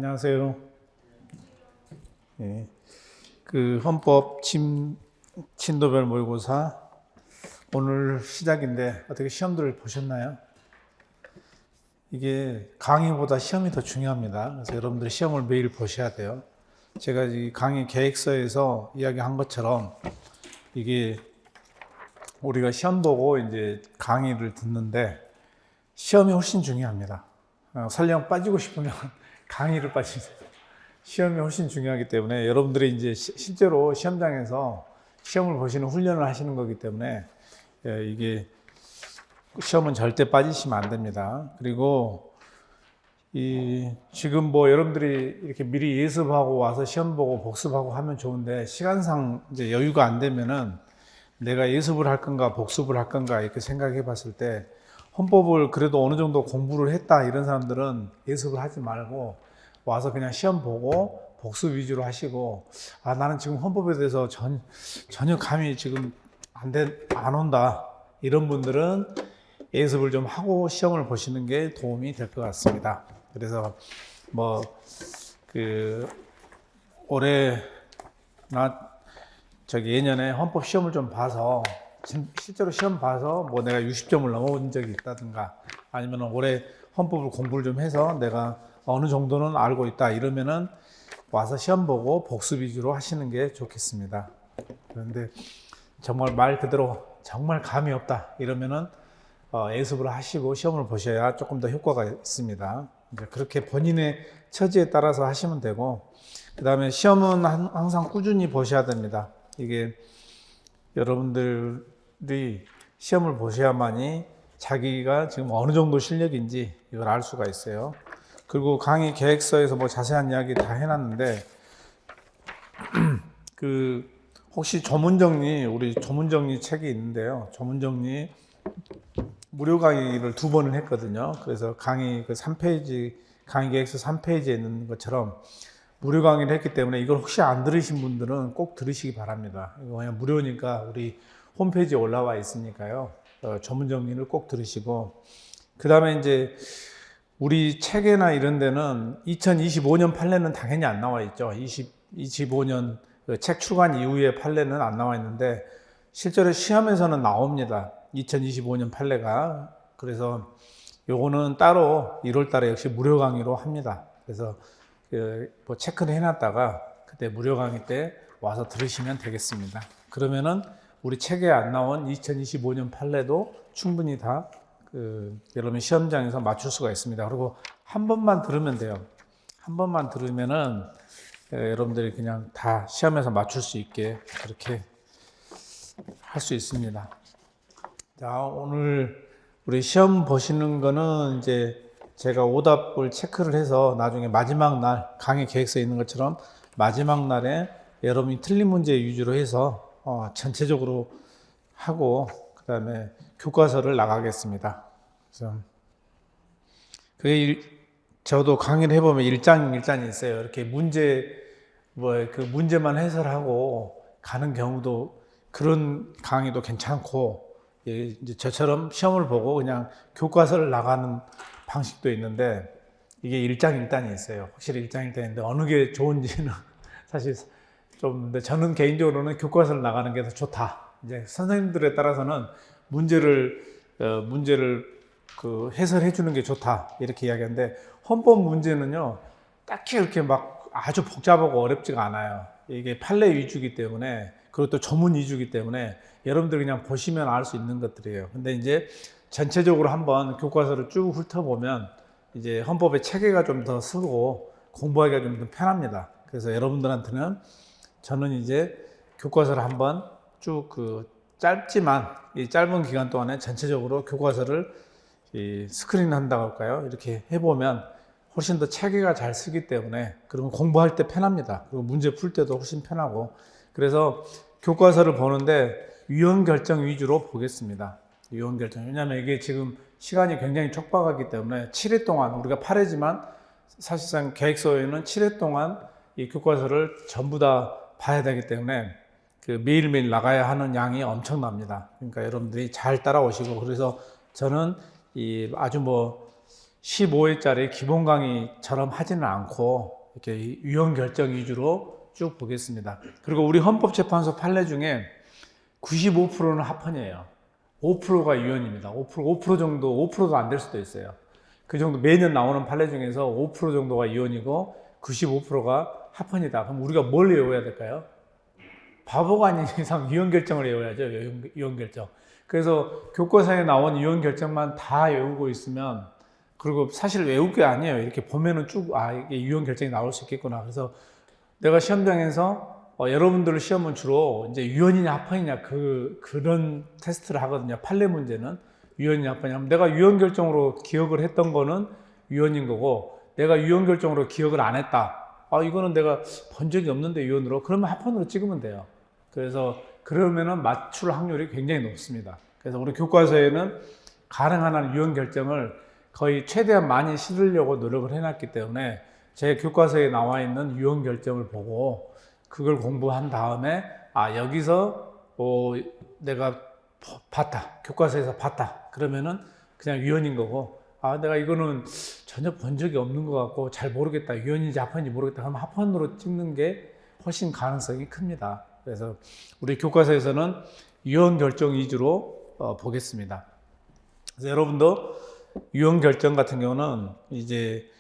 안녕하세요. 예, 그 헌법 친도별 모의고사 오늘 시작인데 어떻게 시험들을 보셨나요? 이게 강의보다 시험이 더 중요합니다. 그래서 여러분들이 시험을 매일 보셔야 돼요. 제가 이 강의 계획서에서 이야기한 것처럼 이게 우리가 시험 보고 이제 강의를 듣는데 시험이 훨씬 중요합니다. 설령 빠지고 싶으면 강의를 빠지세요. 시험이 훨씬 중요하기 때문에 여러분들이 이제 실제로 시험장에서 시험을 보시는 훈련을 하시는 거기 때문에 이게 시험은 절대 빠지시면 안 됩니다. 그리고 지금 뭐 여러분들이 이렇게 미리 예습하고 와서 시험 보고 복습하고 하면 좋은데 시간상 이제 여유가 안 되면은 내가 예습을 할 건가 복습을 할 건가 이렇게 생각해 봤을 때 헌법을 그래도 어느 정도 공부를 했다 이런 사람들은 예습을 하지 말고 와서 그냥 시험 보고 복습 위주로 하시고, 나는 지금 헌법에 대해서 전혀 감이 지금 안 온다 이런 분들은 예습을 좀 하고 시험을 보시는 게 도움이 될 것 같습니다. 그래서 뭐 올해 예년에 헌법 시험을 좀 봐서 실제로 시험 봐서 뭐 내가 60점을 넘어온 적이 있다든가 아니면 올해 헌법을 공부를 좀 해서 내가 어느 정도는 알고 있다 이러면은 와서 시험 보고 복습 위주로 하시는 게 좋겠습니다. 그런데 정말 말 그대로 정말 감이 없다 이러면은 예습을 하시고 시험을 보셔야 조금 더 효과가 있습니다. 이제 그렇게 본인의 처지에 따라서 하시면 되고, 그 다음에 시험은 항상 꾸준히 보셔야 됩니다. 이게 여러분들이 시험을 보셔야만이 자기가 지금 어느 정도 실력인지 이걸 알 수가 있어요. 그리고 강의 계획서에서 뭐 자세한 이야기 다 해놨는데, 혹시 우리 조문정리 책이 있는데요. 조문정리 무료 강의를 2번을 했거든요. 그래서 강의 3페이지, 강의 계획서 3페이지에 있는 것처럼 무료 강의를 했기 때문에 이걸 혹시 안 들으신 분들은 꼭 들으시기 바랍니다. 이거 그냥 무료니까 우리 홈페이지에 올라와 있으니까요. 조문정리를 꼭 들으시고, 그 다음에 이제 우리 책에나 이런 데는 2025년 판례는 당연히 안 나와 있죠. 25년 책 출간 이후의 판례는 안 나와 있는데 실제로 시험에서는 나옵니다. 2025년 판례가. 그래서 요거는 따로 1월 달에 역시 무료 강의로 합니다. 그래서 뭐 체크를 해놨다가 그때 무료 강의 때 와서 들으시면 되겠습니다. 그러면은 우리 책에 안 나온 2025년 판례도 충분히 다 여러분 시험장에서 맞출 수가 있습니다. 그리고 한 번만 들으면 돼요. 한 번만 들으면은 여러분들이 그냥 다 시험에서 맞출 수 있게 그렇게 할 수 있습니다. 자, 오늘 우리 시험 보시는 거는 이제 제가 오답을 체크를 해서 나중에 마지막 날 강의 계획서에 있는 것처럼 마지막 날에 여러분이 틀린 문제 위주로 해서 전체적으로 하고 그 다음에 교과서를 나가겠습니다. 그래서 저도 강의를 해보면 일장이 있어요. 이렇게 문제만 해설하고 가는 경우도 그런 강의도 괜찮고, 이제 저처럼 시험을 보고 그냥 교과서를 나가는 방식도 있는데 이게 일장일단이 있어요. 확실히 일장일단인데 어느 게 좋은지는 사실 근데 저는 개인적으로는 교과서를 나가는 게 더 좋다. 이제 선생님들에 따라서는 문제를 해설해 주는 게 좋다 이렇게 이야기하는데, 헌법 문제는요 딱히 그렇게 막 아주 복잡하고 어렵지가 않아요. 이게 판례 위주이기 때문에, 그리고 또 조문 위주이기 때문에 여러분들 그냥 보시면 알 수 있는 것들이에요. 근데 이제 전체적으로 한번 교과서를 쭉 훑어보면 이제 헌법의 체계가 좀 더 쓰고 공부하기가 좀 더 편합니다. 그래서 여러분들한테는 저는 이제 교과서를 한번 쭉 짧지만 이 짧은 기간 동안에 전체적으로 교과서를 스크린 한다고 할까요? 이렇게 해보면 훨씬 더 체계가 잘 쓰기 때문에, 그러면 공부할 때 편합니다. 그리고 문제 풀 때도 훨씬 편하고, 그래서 교과서를 보는데 유형 결정 위주로 보겠습니다. 유형 결정. 왜냐하면 이게 지금 시간이 굉장히 촉박하기 때문에 7회 동안, 우리가 8회지만 사실상 계획서에는 7회 동안 이 교과서를 전부 다 봐야 되기 때문에 매일매일 나가야 하는 양이 엄청납니다. 그러니까 여러분들이 잘 따라오시고, 그래서 저는 아주 15회짜리 기본 강의처럼 하지는 않고 이렇게 유형 결정 위주로 쭉 보겠습니다. 그리고 우리 헌법재판소 판례 중에 95%는 합헌이에요. 5%가 유형입니다. 5% 정도, 5%도 안 될 수도 있어요. 그 정도 매년 나오는 판례 중에서 5% 정도가 이혼이고 95%가 합헌이다. 그럼 우리가 뭘 외워야 될까요? 바보가 아닌 이상 유형 결정을 외워야죠. 유형 결정. 그래서 교과서에 나온 유형 결정만 다 외우고 있으면, 그리고 사실 외울 게 아니에요. 이렇게 보면은 쭉 이게 유형 결정이 나올 수 있겠구나. 그래서 내가 시험장에서 여러분들 시험은 주로 이제 유형이냐 합헌이냐 그런 테스트를 하거든요. 판례 문제는 유형이냐 합헌이냐. 내가 유형 결정으로 기억을 했던 거는 유형인 거고, 내가 유형 결정으로 기억을 안 했다. 이거는 내가 본 적이 없는데 유형으로, 그러면 합헌으로 찍으면 돼요. 그래서 그러면은 맞출 확률이 굉장히 높습니다. 그래서 우리 교과서에는 가능한 한 유형 결정을 거의 최대한 많이 실으려고 노력을 해놨기 때문에 제 교과서에 나와 있는 유형 결정을 보고 그걸 공부한 다음에 여기서 내가 봤다, 교과서에서 봤다, 그러면은 그냥 유형인 거고, 내가 이거는 전혀 본 적이 없는 것 같고 잘 모르겠다, 유형인지 합헌인지 모르겠다 하면 합헌으로 찍는 게 훨씬 가능성이 큽니다. 그래서 우리 교과서에서는 유형 결정 위주로 보겠습니다. 그래서 여러분도 유형 결정 같은 경우는 이제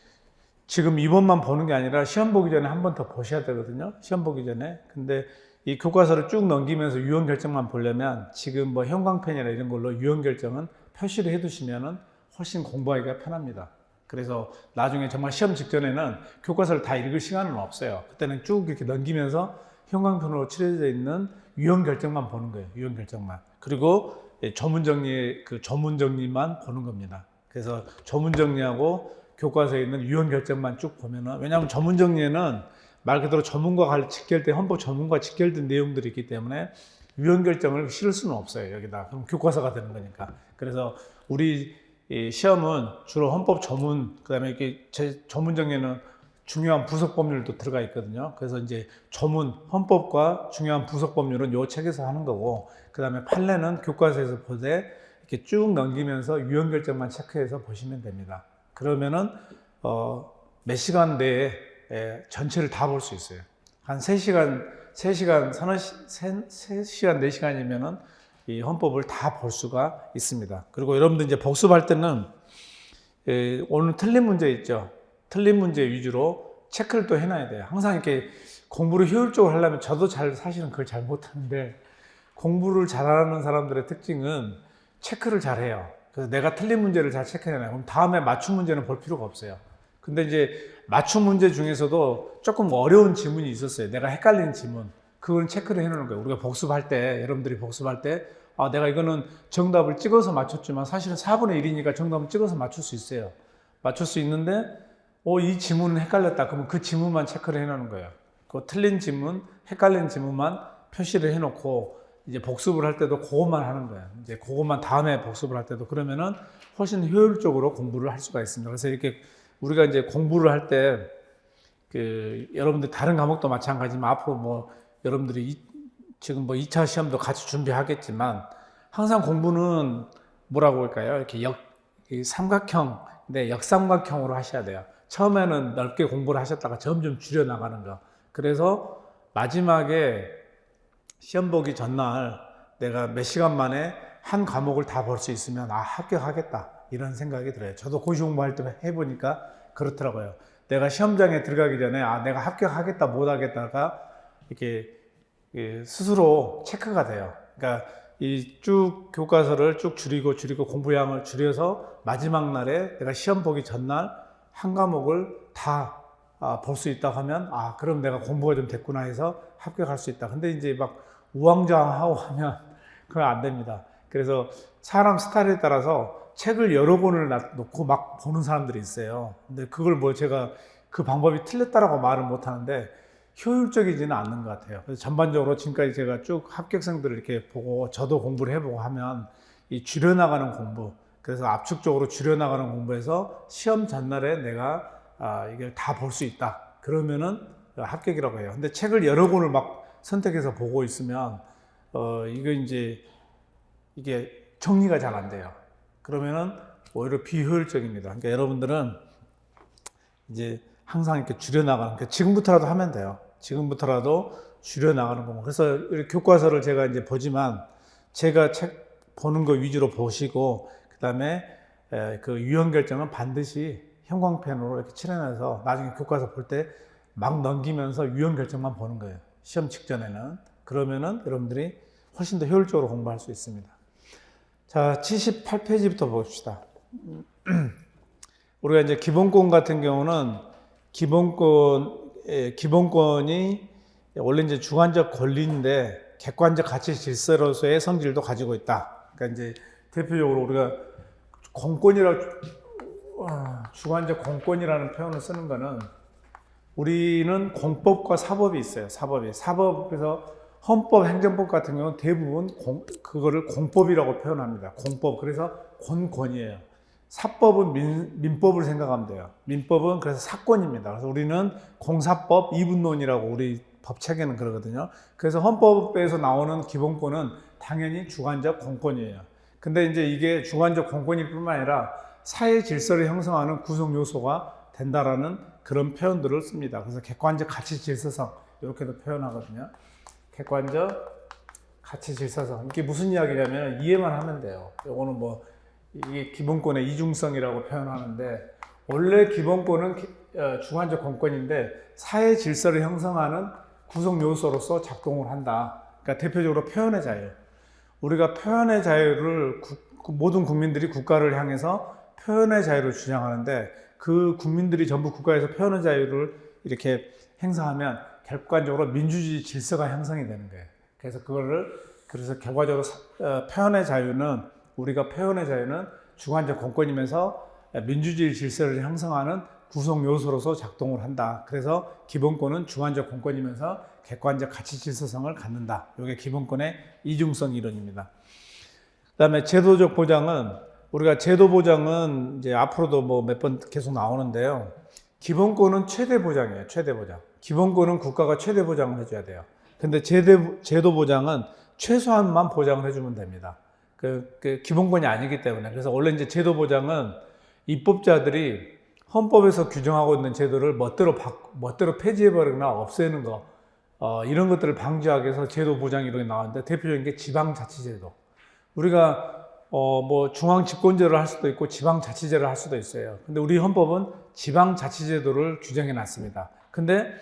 지금 이번만 보는 게 아니라 시험 보기 전에 한 번 더 보셔야 되거든요. 시험 보기 전에. 근데 이 교과서를 쭉 넘기면서 유형 결정만 보려면 지금 뭐 형광펜이나 이런 걸로 유형 결정은 표시를 해 두시면은 훨씬 공부하기가 편합니다. 그래서 나중에 정말 시험 직전에는 교과서를 다 읽을 시간은 없어요. 그때는 쭉 이렇게 넘기면서 형광펜으로 칠해져 있는 유형 결정만 보는 거예요. 유형 결정만. 그리고 조문 정리, 그 조문 정리만 보는 겁니다. 그래서 조문 정리하고 교과서에 있는 유형 결정만 쭉 보면은, 왜냐하면 조문 정리에는 말 그대로 조문과 직결된, 헌법 조문과 직결된 내용들이 있기 때문에 유형 결정을 실을 수는 없어요. 여기다. 그럼 교과서가 되는 거니까. 그래서 우리 시험은 주로 헌법 조문, 그 다음에 이렇게 조문 정리는 중요한 부속 법률도 들어가 있거든요. 그래서 이제 조문, 헌법과 중요한 부속 법률은 요 책에서 하는 거고, 그 다음에 판례는 교과서에서 보되 이렇게 쭉 넘기면서 유형 결정만 체크해서 보시면 됩니다. 그러면은 몇 시간 내에 전체를 다 볼 수 있어요. 한 3시간, 4시간이면은 이 헌법을 다 볼 수가 있습니다. 그리고 여러분들 이제 복습할 때는 오늘 틀린 문제 있죠. 틀린 문제 위주로 체크를 또 해놔야 돼요. 항상 이렇게 공부를 효율적으로 하려면, 저도 사실은 그걸 잘 못하는데, 공부를 잘하는 사람들의 특징은 체크를 잘해요. 그래서 내가 틀린 문제를 잘 체크해놔요. 그럼 다음에 맞춤 문제는 볼 필요가 없어요. 근데 이제 맞춤 문제 중에서도 조금 어려운 지문이 있었어요. 내가 헷갈리는 지문. 그걸 체크를 해놓는 거예요. 우리가 복습할 때, 여러분들이 복습할 때, 내가 이거는 정답을 찍어서 맞췄지만 사실은 4분의 1이니까 정답을 찍어서 맞출 수 있어요. 맞출 수 있는데, 이 지문은 헷갈렸다. 그러면 그 지문만 체크를 해놓는 거예요. 그 틀린 지문, 헷갈린 지문만 표시를 해놓고, 이제 복습을 할 때도 그것만 하는 거예요. 이제 그것만 다음에 복습을 할 때도, 그러면은 훨씬 효율적으로 공부를 할 수가 있습니다. 그래서 이렇게 우리가 이제 공부를 할 때, 여러분들 다른 과목도 마찬가지지만 앞으로 뭐 여러분들이 지금 뭐 2차 시험도 같이 준비하겠지만, 항상 공부는 뭐라고 할까요? 이렇게 삼각형, 네, 역삼각형으로 하셔야 돼요. 처음에는 넓게 공부를 하셨다가 점점 줄여 나가는 거. 그래서 마지막에 시험 보기 전날 내가 몇 시간 만에 한 과목을 다 볼 수 있으면 합격하겠다, 이런 생각이 들어요. 저도 고시 공부할 때 해보니까 그렇더라고요. 내가 시험장에 들어가기 전에 내가 합격하겠다 못하겠다가 이렇게 스스로 체크가 돼요. 그러니까 이 쭉 교과서를 쭉 줄이고 공부량을 줄여서 마지막 날에 내가 시험 보기 전날 한 과목을 다 볼 수 있다고 하면, 그럼 내가 공부가 좀 됐구나 해서 합격할 수 있다. 근데 이제 막 우왕좌왕하고 하면 그건 안 됩니다. 그래서 사람 스타일에 따라서 책을 여러 권을 놓고 막 보는 사람들이 있어요. 근데 그걸 뭐 제가 그 방법이 틀렸다라고 말은 못 하는데 효율적이지는 않는 것 같아요. 그래서 전반적으로 지금까지 제가 쭉 합격생들을 이렇게 보고 저도 공부를 해보고 하면 이 줄여나가는 공부, 그래서 압축적으로 줄여나가는 공부에서 시험 전날에 내가 이걸 다 볼 수 있다. 그러면은 합격이라고 해요. 근데 책을 여러 권을 막 선택해서 보고 있으면 이게 정리가 잘 안 돼요. 그러면은 오히려 비효율적입니다. 그러니까 여러분들은 이제 항상 이렇게 줄여나가는, 그러니까 지금부터라도 하면 돼요. 지금부터라도 줄여나가는 거고. 그래서 교과서를 제가 이제 보지만 제가 책 보는 거 위주로 보시고, 그 다음에 그 유형 결정은 반드시 형광펜으로 이렇게 칠해내서 나중에 교과서 볼 때 막 넘기면서 유형 결정만 보는 거예요. 시험 직전에는. 그러면은 여러분들이 훨씬 더 효율적으로 공부할 수 있습니다. 자, 78페이지부터 봅시다. 우리가 이제 기본권 같은 경우는 기본권이 원래 이제 주관적 권리인데 객관적 가치 질서로서의 성질도 가지고 있다. 그러니까 이제 대표적으로 우리가 주관적 공권이라는 표현을 쓰는 거는 우리는 공법과 사법이 있어요. 사법에서 헌법, 행정법 같은 경우는 대부분 그거를 공법이라고 표현합니다. 공법. 그래서 권이에요. 사법은 민법을 생각하면 돼요. 민법은 그래서 사권입니다. 그래서 우리는 공사법, 이분론이라고 우리 법 체계는 그러거든요. 그래서 헌법에서 나오는 기본권은 당연히 주관적 공권이에요. 근데 이제 이게 주관적 공권일 뿐만 아니라 사회 질서를 형성하는 구성 요소가 된다라는 그런 표현들을 씁니다. 그래서 객관적 가치 질서성 이렇게도 표현하거든요. 객관적 가치 질서성. 이게 무슨 이야기냐면 이해만 하면 돼요. 이거는 뭐 이게 기본권의 이중성이라고 표현하는데 원래 기본권은 주관적 공권인데 사회 질서를 형성하는 구성 요소로서 작동을 한다. 그러니까 대표적으로 표현의 자유. 우리가 표현의 자유를 모든 국민들이 국가를 향해서 표현의 자유를 주장하는데 그 국민들이 전부 국가에서 표현의 자유를 이렇게 행사하면 객관적으로 민주주의 질서가 형성이 되는 거예요. 그래서 결과적으로 우리가 표현의 자유는 주관적 공권이면서 민주주의 질서를 형성하는 구성 요소로서 작동을 한다. 그래서 기본권은 주관적 공권이면서 객관적 가치 질서성을 갖는다. 이게 기본권의 이중성 이론입니다. 그다음에 제도적 보장은 우리가 제도 보장은 이제 앞으로도 뭐 몇 번 계속 나오는데요. 기본권은 최대 보장이에요. 최대 보장. 기본권은 국가가 최대 보장을 해줘야 돼요. 근데 제도 보장은 최소한만 보장을 해주면 됩니다. 그 기본권이 아니기 때문에. 그래서 원래 이제 제도 보장은 입법자들이 헌법에서 규정하고 있는 제도를 멋대로 폐지해버리거나 없애는 거, 이런 것들을 방지하기 위해서 제도 보장 이론이 나왔는데 대표적인 게 지방자치제도. 우리가 뭐 중앙집권제를 할 수도 있고 지방자치제를 할 수도 있어요. 근데 우리 헌법은 지방자치제도를 규정해 놨습니다. 근데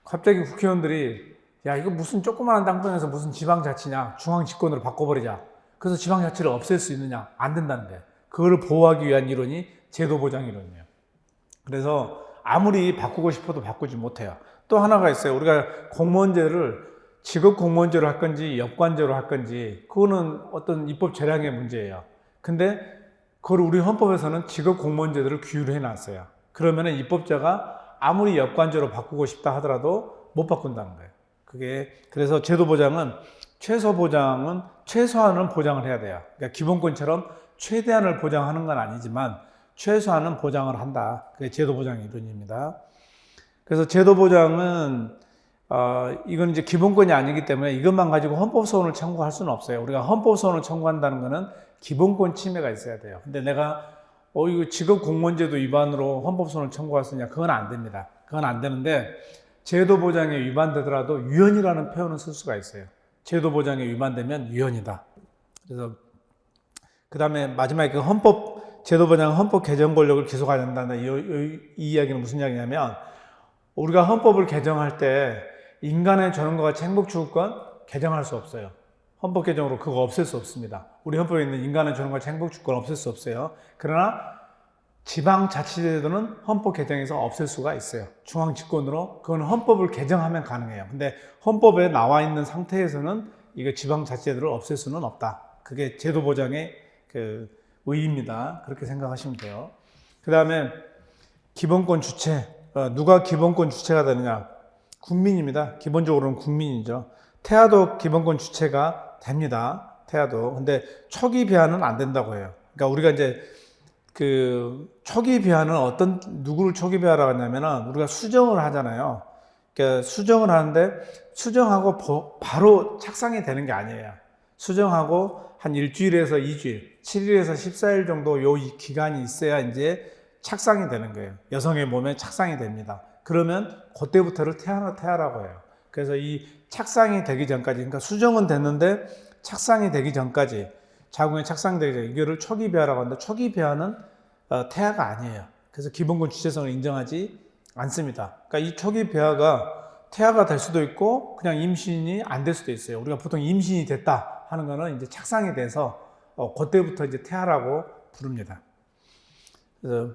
갑자기 국회의원들이 야 이거 무슨 조그마한 당권에서 무슨 지방자치냐, 중앙집권으로 바꿔버리자. 그래서 지방자치를 없앨 수 있느냐? 안 된다는 거예요. 그거를 보호하기 위한 이론이 제도보장 이론이에요. 그래서 아무리 바꾸고 싶어도 바꾸지 못해요. 또 하나가 있어요. 우리가 공무원제를 직업 공무원제로 할 건지 역관제로 할 건지 그거는 어떤 입법 재량의 문제예요. 근데 그걸 우리 헌법에서는 직업 공무원제도를 규율해 놨어요. 그러면은 입법자가 아무리 역관제로 바꾸고 싶다 하더라도 못 바꾼다는 거예요. 그래서 제도 보장은 최소한은 보장을 해야 돼요. 그러니까 기본권처럼 최대한을 보장하는 건 아니지만 최소한은 보장을 한다. 그게 제도 보장 이론입니다. 그래서 제도 보장은 이건 이제 기본권이 아니기 때문에 이것만 가지고 헌법소원을 청구할 수는 없어요. 우리가 헌법소원을 청구한다는 것은 기본권 침해가 있어야 돼요. 근데 내가 이거 직업 공무원제도 위반으로 헌법소원을 청구할 수 있냐? 그건 안 됩니다. 그건 안 되는데 제도 보장에 위반되더라도 위헌이라는 표현을 쓸 수가 있어요. 제도 보장에 위반되면 위헌이다. 그래서 그 다음에 마지막에 제도 보장 헌법 개정 권력을 기소해야 된다는 이 이야기는 무슨 이야기냐면 우리가 헌법을 개정할 때 인간의 존엄과 가치 행복 추구권 개정할 수 없어요. 헌법 개정으로 그거 없앨 수 없습니다. 우리 헌법에 있는 인간의 존엄과 가치 행복 추구권 없앨 수 없어요. 그러나 지방자치제도는 헌법 개정에서 없앨 수가 있어요. 중앙집권으로 그건 헌법을 개정하면 가능해요. 근데 헌법에 나와 있는 상태에서는 이거 지방자치제도를 없앨 수는 없다. 그게 제도 보장의 그 의의입니다. 그렇게 생각하시면 돼요. 그 다음에 기본권 주체. 누가 기본권 주체가 되느냐? 국민입니다. 기본적으로는 국민이죠. 태아도 기본권 주체가 됩니다. 태아도. 근데 초기 비하는 안 된다고 해요. 그러니까 우리가 이제 초기 비하는 누구를 초기 비하라고 하냐면은 우리가 수정을 하잖아요. 그러니까 수정을 하는데 수정하고 바로 착상이 되는 게 아니에요. 수정하고 한 일주일에서 2주일, 7일에서 14일 정도 요 기간이 있어야 이제 착상이 되는 거예요. 여성의 몸에 착상이 됩니다. 그러면 그때부터를 태아라고 해요. 그래서 이 착상이 되기 전까지, 그러니까 수정은 됐는데 착상이 되기 전까지, 자궁에 착상되기 전, 이거를 초기 배아라고 하는데 초기 배아는 태아가 아니에요. 그래서 기본권 주체성을 인정하지 않습니다. 그러니까 이 초기 배아가 태아가 될 수도 있고 그냥 임신이 안 될 수도 있어요. 우리가 보통 임신이 됐다 하는 거는 이제 착상이 돼서 그때부터 이제 태아라고 부릅니다. 그래서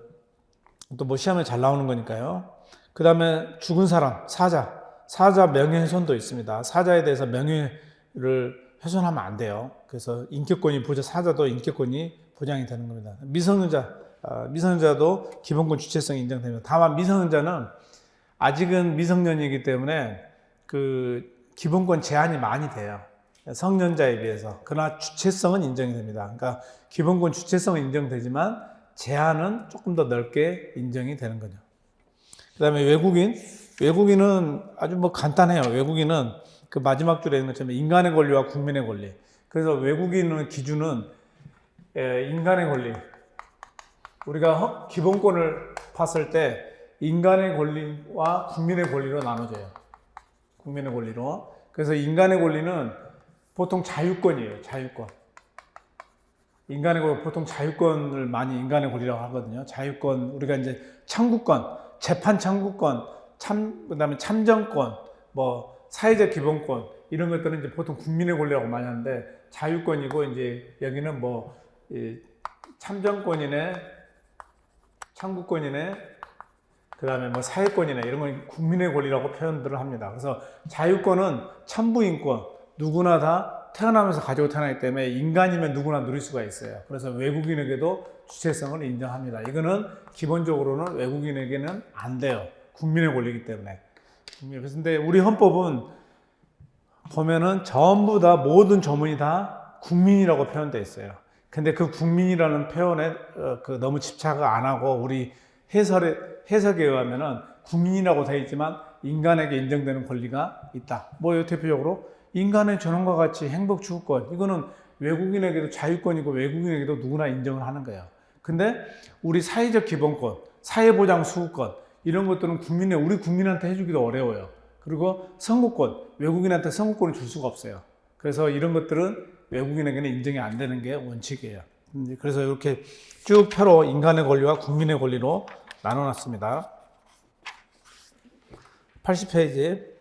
또 뭐 시험에 잘 나오는 거니까요. 그 다음에 죽은 사람, 사자 명예훼손도 있습니다. 사자에 대해서 명예를 훼손하면 안 돼요. 그래서 사자도 인격권이 보장이 되는 겁니다. 미성년자도 기본권 주체성이 인정됩니다. 다만 미성년자는 아직은 미성년이기 때문에 그 기본권 제한이 많이 돼요. 성년자에 비해서. 그러나 주체성은 인정이 됩니다. 그러니까 기본권 주체성은 인정되지만 제한은 조금 더 넓게 인정이 되는 거죠. 그 다음에 외국인은 아주 뭐 간단해요. 외국인은 그 마지막 줄에 있는 것처럼 인간의 권리와 국민의 권리. 그래서 외국인의 기준은 인간의 권리. 우리가 기본권을 봤을 때 인간의 권리와 국민의 권리로 나눠져요. 국민의 권리로. 그래서 인간의 권리는 보통 자유권이에요. 자유권. 인간의 권리, 보통 자유권을 많이 인간의 권리라고 하거든요. 자유권, 우리가 이제 청구권, 재판 청구권, 그다음에 참정권, 뭐 사회적 기본권 이런 것들은 이제 보통 국민의 권리라고 많이 하는데 자유권이고 이제 여기는 뭐 참정권이네, 청구권이네, 그다음에 뭐 사회권이네 이런 건 국민의 권리라고 표현들을 합니다. 그래서 자유권은 천부인권, 누구나 다 태어나면서 가지고 태어나기 때문에 인간이면 누구나 누릴 수가 있어요. 그래서 외국인에게도 주체성을 인정합니다. 이거는 기본적으로는 외국인에게는 안 돼요. 국민의 권리이기 때문에. 그런데 우리 헌법은 보면은 전부 다 모든 조문이 다 국민이라고 표현되어 있어요. 근데 그 국민이라는 표현에 너무 집착을 안 하고 우리 해석에 의하면은 국민이라고 되어 있지만 인간에게 인정되는 권리가 있다. 뭐예요? 대표적으로 인간의 전원과 같이 행복 추구권. 이거는 외국인에게도 자유권이고 외국인에게도 누구나 인정을 하는 거예요. 근데 우리 사회적 기본권, 사회보장 수급권 이런 것들은 우리 국민한테 해주기도 어려워요. 그리고 선거권, 외국인한테 선거권을 줄 수가 없어요. 그래서 이런 것들은 외국인에게는 인정이 안 되는 게 원칙이에요. 그래서 이렇게 쭉 표로 인간의 권리와 국민의 권리로 나눠놨습니다. 80페이지.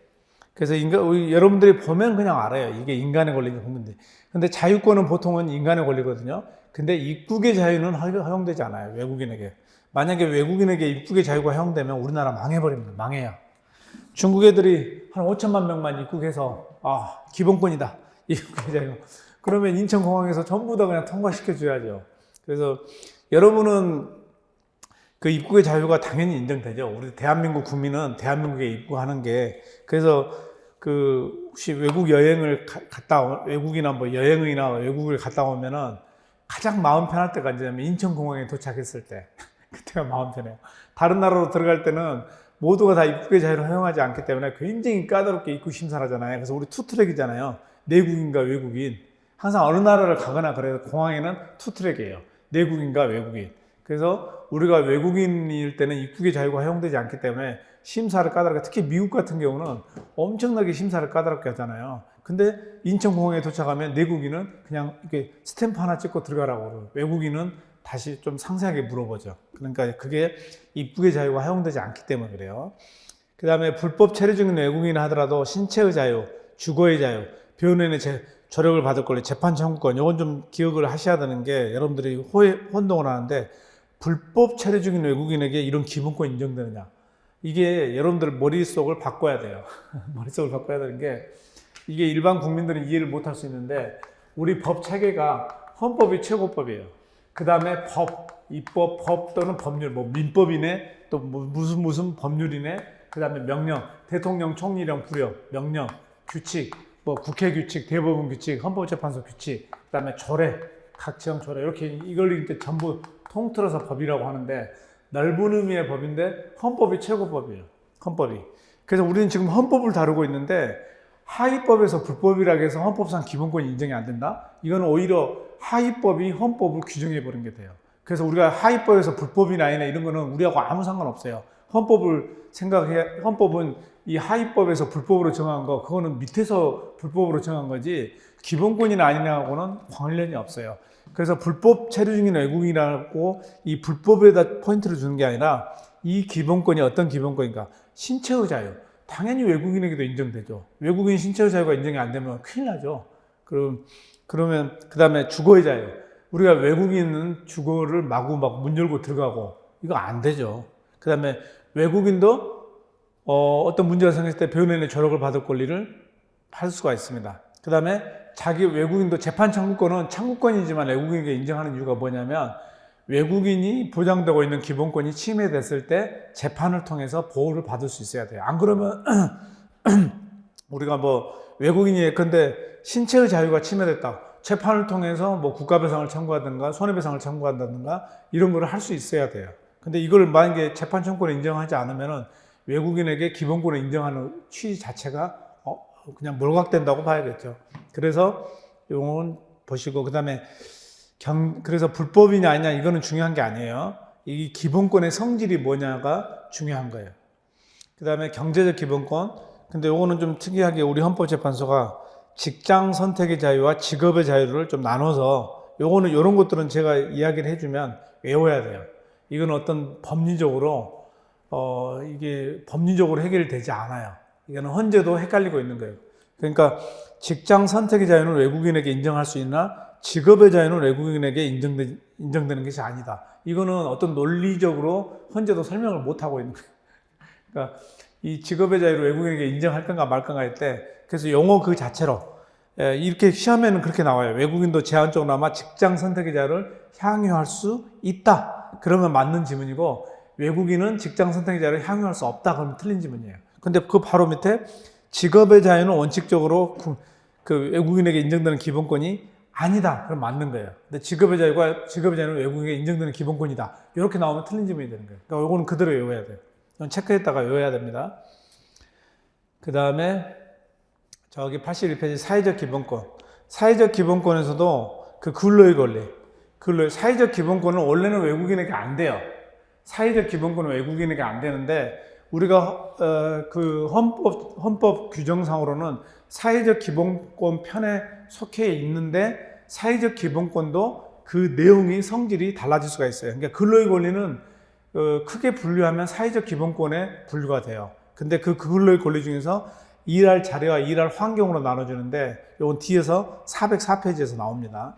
그래서 여러분들이 보면 그냥 알아요. 이게 인간의 권리인지 국민들. 근데 자유권은 보통은 인간의 권리거든요. 근데 입국의 자유는 허용되지 않아요. 외국인에게. 만약에 외국인에게 입국의 자유가 허용되면 우리나라 망해버립니다. 망해요. 중국 애들이 한 5천만 명만 입국해서 기본권이다. 입국의 자유. 그러면 인천공항에서 전부 다 그냥 통과시켜줘야죠. 그래서 여러분은 그 입국의 자유가 당연히 인정되죠. 우리 대한민국 국민은 대한민국에 입국하는 게 그래서 혹시 외국 여행을 외국이나 뭐 여행이나 외국을 갔다 오면은 가장 마음 편할 때가 언제냐면 인천공항에 도착했을 때 그때가 마음 편해요. 다른 나라로 들어갈 때는 모두가 다 입국의 자유를 허용하지 않기 때문에 굉장히 까다롭게 입국 심사를 하잖아요. 그래서 우리 투트랙이잖아요. 내국인과 외국인. 항상 어느 나라를 가거나 그래도 공항에는 투트랙이에요. 내국인과 외국인. 그래서 우리가 외국인일 때는 입국의 자유가 허용되지 않기 때문에 심사를 까다롭게, 특히 미국 같은 경우는 엄청나게 심사를 까다롭게 하잖아요. 근데 인천공항에 도착하면 내국인은 그냥 이렇게 스탬프 하나 찍고 들어가라고 그래요. 외국인은 다시 좀 상세하게 물어보죠. 그러니까 그게 입국의 자유가 허용되지 않기 때문에 그래요. 그 다음에 불법 체류 중인 외국인 하더라도 신체의 자유, 주거의 자유, 변호인의 조력을 받을 권리, 재판 청구권, 이건 좀 기억을 하셔야 되는 게 여러분들이 혼동을 하는데 불법 체류 중인 외국인에게 이런 기본권 인정되느냐. 이게 여러분들 머릿속을 바꿔야 돼요. 머릿속을 바꿔야 되는 게 이게 일반 국민들은 이해를 못할 수 있는데 우리 법 체계가 헌법이 최고법이에요. 그 다음에 입법, 법 또는 법률, 뭐 민법이네, 또 무슨 법률이네, 그 다음에 명령, 대통령, 총리령, 부령, 명령, 규칙, 뭐 국회 규칙, 대법원 규칙, 헌법재판소 규칙, 그 다음에 조례, 각청 조례, 이렇게 이걸 이제 전부 통틀어서 법이라고 하는데 넓은 의미의 법인데 헌법이 최고법이에요. 헌법이. 그래서 우리는 지금 헌법을 다루고 있는데 하위법에서 불법이라고 해서 헌법상 기본권이 인정이 안 된다? 이거는 오히려 하위법이 헌법을 규정해 버린 게 돼요. 그래서 우리가 하위법에서 불법이나 아니나 이런 거는 우리하고 아무 상관없어요. 헌법은 이 하위법에서 불법으로 정한 거, 그거는 밑에서 불법으로 정한 거지, 기본권이나 아니냐하고는 관련이 없어요. 그래서 불법 체류 중인 외국인이라고 이 불법에다 포인트를 주는 게 아니라 이 기본권이 어떤 기본권인가? 신체의 자유. 당연히 외국인에게도 인정되죠. 외국인 신체의 자유가 인정이 안 되면 큰일 나죠. 그러면 그 다음에 주거의 자유. 우리가 외국인은 주거를 마구 막 문 열고 들어가고 이거 안 되죠. 그 다음에 외국인도 어떤 문제가 생겼을 때 변호인의 조력을 받을 권리를 할 수가 있습니다. 그 다음에 자기 외국인도 재판 청구권은 청구권이지만 외국인에게 인정하는 이유가 뭐냐면 외국인이 보장되고 있는 기본권이 침해됐을 때 재판을 통해서 보호를 받을 수 있어야 돼요. 안 그러면 우리가 뭐 외국인이 예컨대 신체의 자유가 침해됐다. 재판을 통해서 뭐 국가배상을 청구하든가 손해배상을 청구한다든가 이런 거를 할 수 있어야 돼요. 근데 이걸 만약에 재판 청구권을 인정하지 않으면은 외국인에게 기본권을 인정하는 취지 자체가 그냥 몰각된다고 봐야겠죠. 그래서 이건 보시고 그다음에 그래서 불법이냐 아니냐 이거는 중요한 게 아니에요. 이 기본권의 성질이 뭐냐가 중요한 거예요. 그다음에 경제적 기본권. 근데 이거는 좀 특이하게 우리 헌법재판소가 직장 선택의 자유와 직업의 자유를 좀 나눠서 요거는 이런 것들은 제가 이야기를 해주면 외워야 돼요. 이건 어떤 법리적으로 이게 법리적으로 해결되지 않아요. 이거는 현재도 헷갈리고 있는 거예요. 그러니까 직장 선택의 자유는 외국인에게 인정할 수 있나 직업의 자유는 외국인에게 인정되는 것이 아니다. 이거는 어떤 논리적으로 현재도 설명을 못 하고 있는 거예요. 그러니까 이 직업의 자유를 외국인에게 인정할 건가 말 건가 할 때 그래서 용어 그 자체로 이렇게 시험에는 그렇게 나와요. 외국인도 제한적으로나마 직장 선택의 자유를 향유할 수 있다. 그러면 맞는 지문이고 외국인은 직장 선택의 자유를 향유할 수 없다. 그러면 틀린 지문이에요. 근데 그 바로 밑에 직업의 자유는 원칙적으로 그 외국인에게 인정되는 기본권이 아니다. 그럼 맞는 거예요. 근데 직업의 자유는 외국인에게 인정되는 기본권이다. 이렇게 나오면 틀린 지문이 되는 거예요. 그러니까 이거는 그대로 외워야 돼요. 이건 체크했다가 외워야 됩니다. 그 다음에 저기 81페이지 사회적 기본권. 사회적 기본권에서도 그 근로의 권리. 사회적 기본권은 원래는 외국인에게 안 돼요. 사회적 기본권은 외국인에게 안 되는데 우리가 그 헌법 규정상으로는 사회적 기본권 편에 속해 있는데 사회적 기본권도 그 내용이 성질이 달라질 수가 있어요. 그러니까 근로의 권리는 크게 분류하면 사회적 기본권에 분류가 돼요. 근데 그 근로의 권리 중에서 일할 자리와 일할 환경으로 나눠주는데 이건 뒤에서 404페이지에서 나옵니다.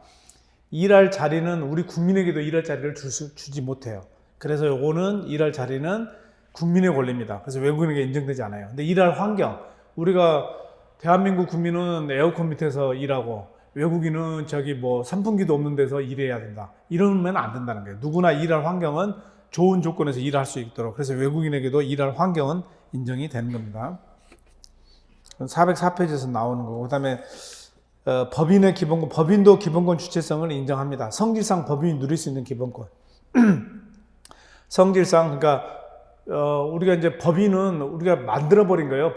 일할 자리는 우리 국민에게도 일할 자리를 주지 못해요. 그래서 요거는 일할 자리는 국민의 권리입니다. 그래서 외국인에게 인정되지 않아요. 근데 일할 환경, 우리가 대한민국 국민은 에어컨 밑에서 일하고 외국인은 저기 뭐 선풍기도 없는 데서 일해야 된다. 이러면 안 된다는 거예요. 누구나 일할 환경은 좋은 조건에서 일할 수 있도록. 그래서 외국인에게도 일할 환경은 인정이 되는 겁니다. 404페이지에서 나오는 거고, 그 다음에 법인의 기본권, 법인도 기본권 주체성을 인정합니다. 성질상 법인이 누릴 수 있는 기본권. 성질상, 그러니까 우리가 이제 법인은 우리가 만들어버린 거예요.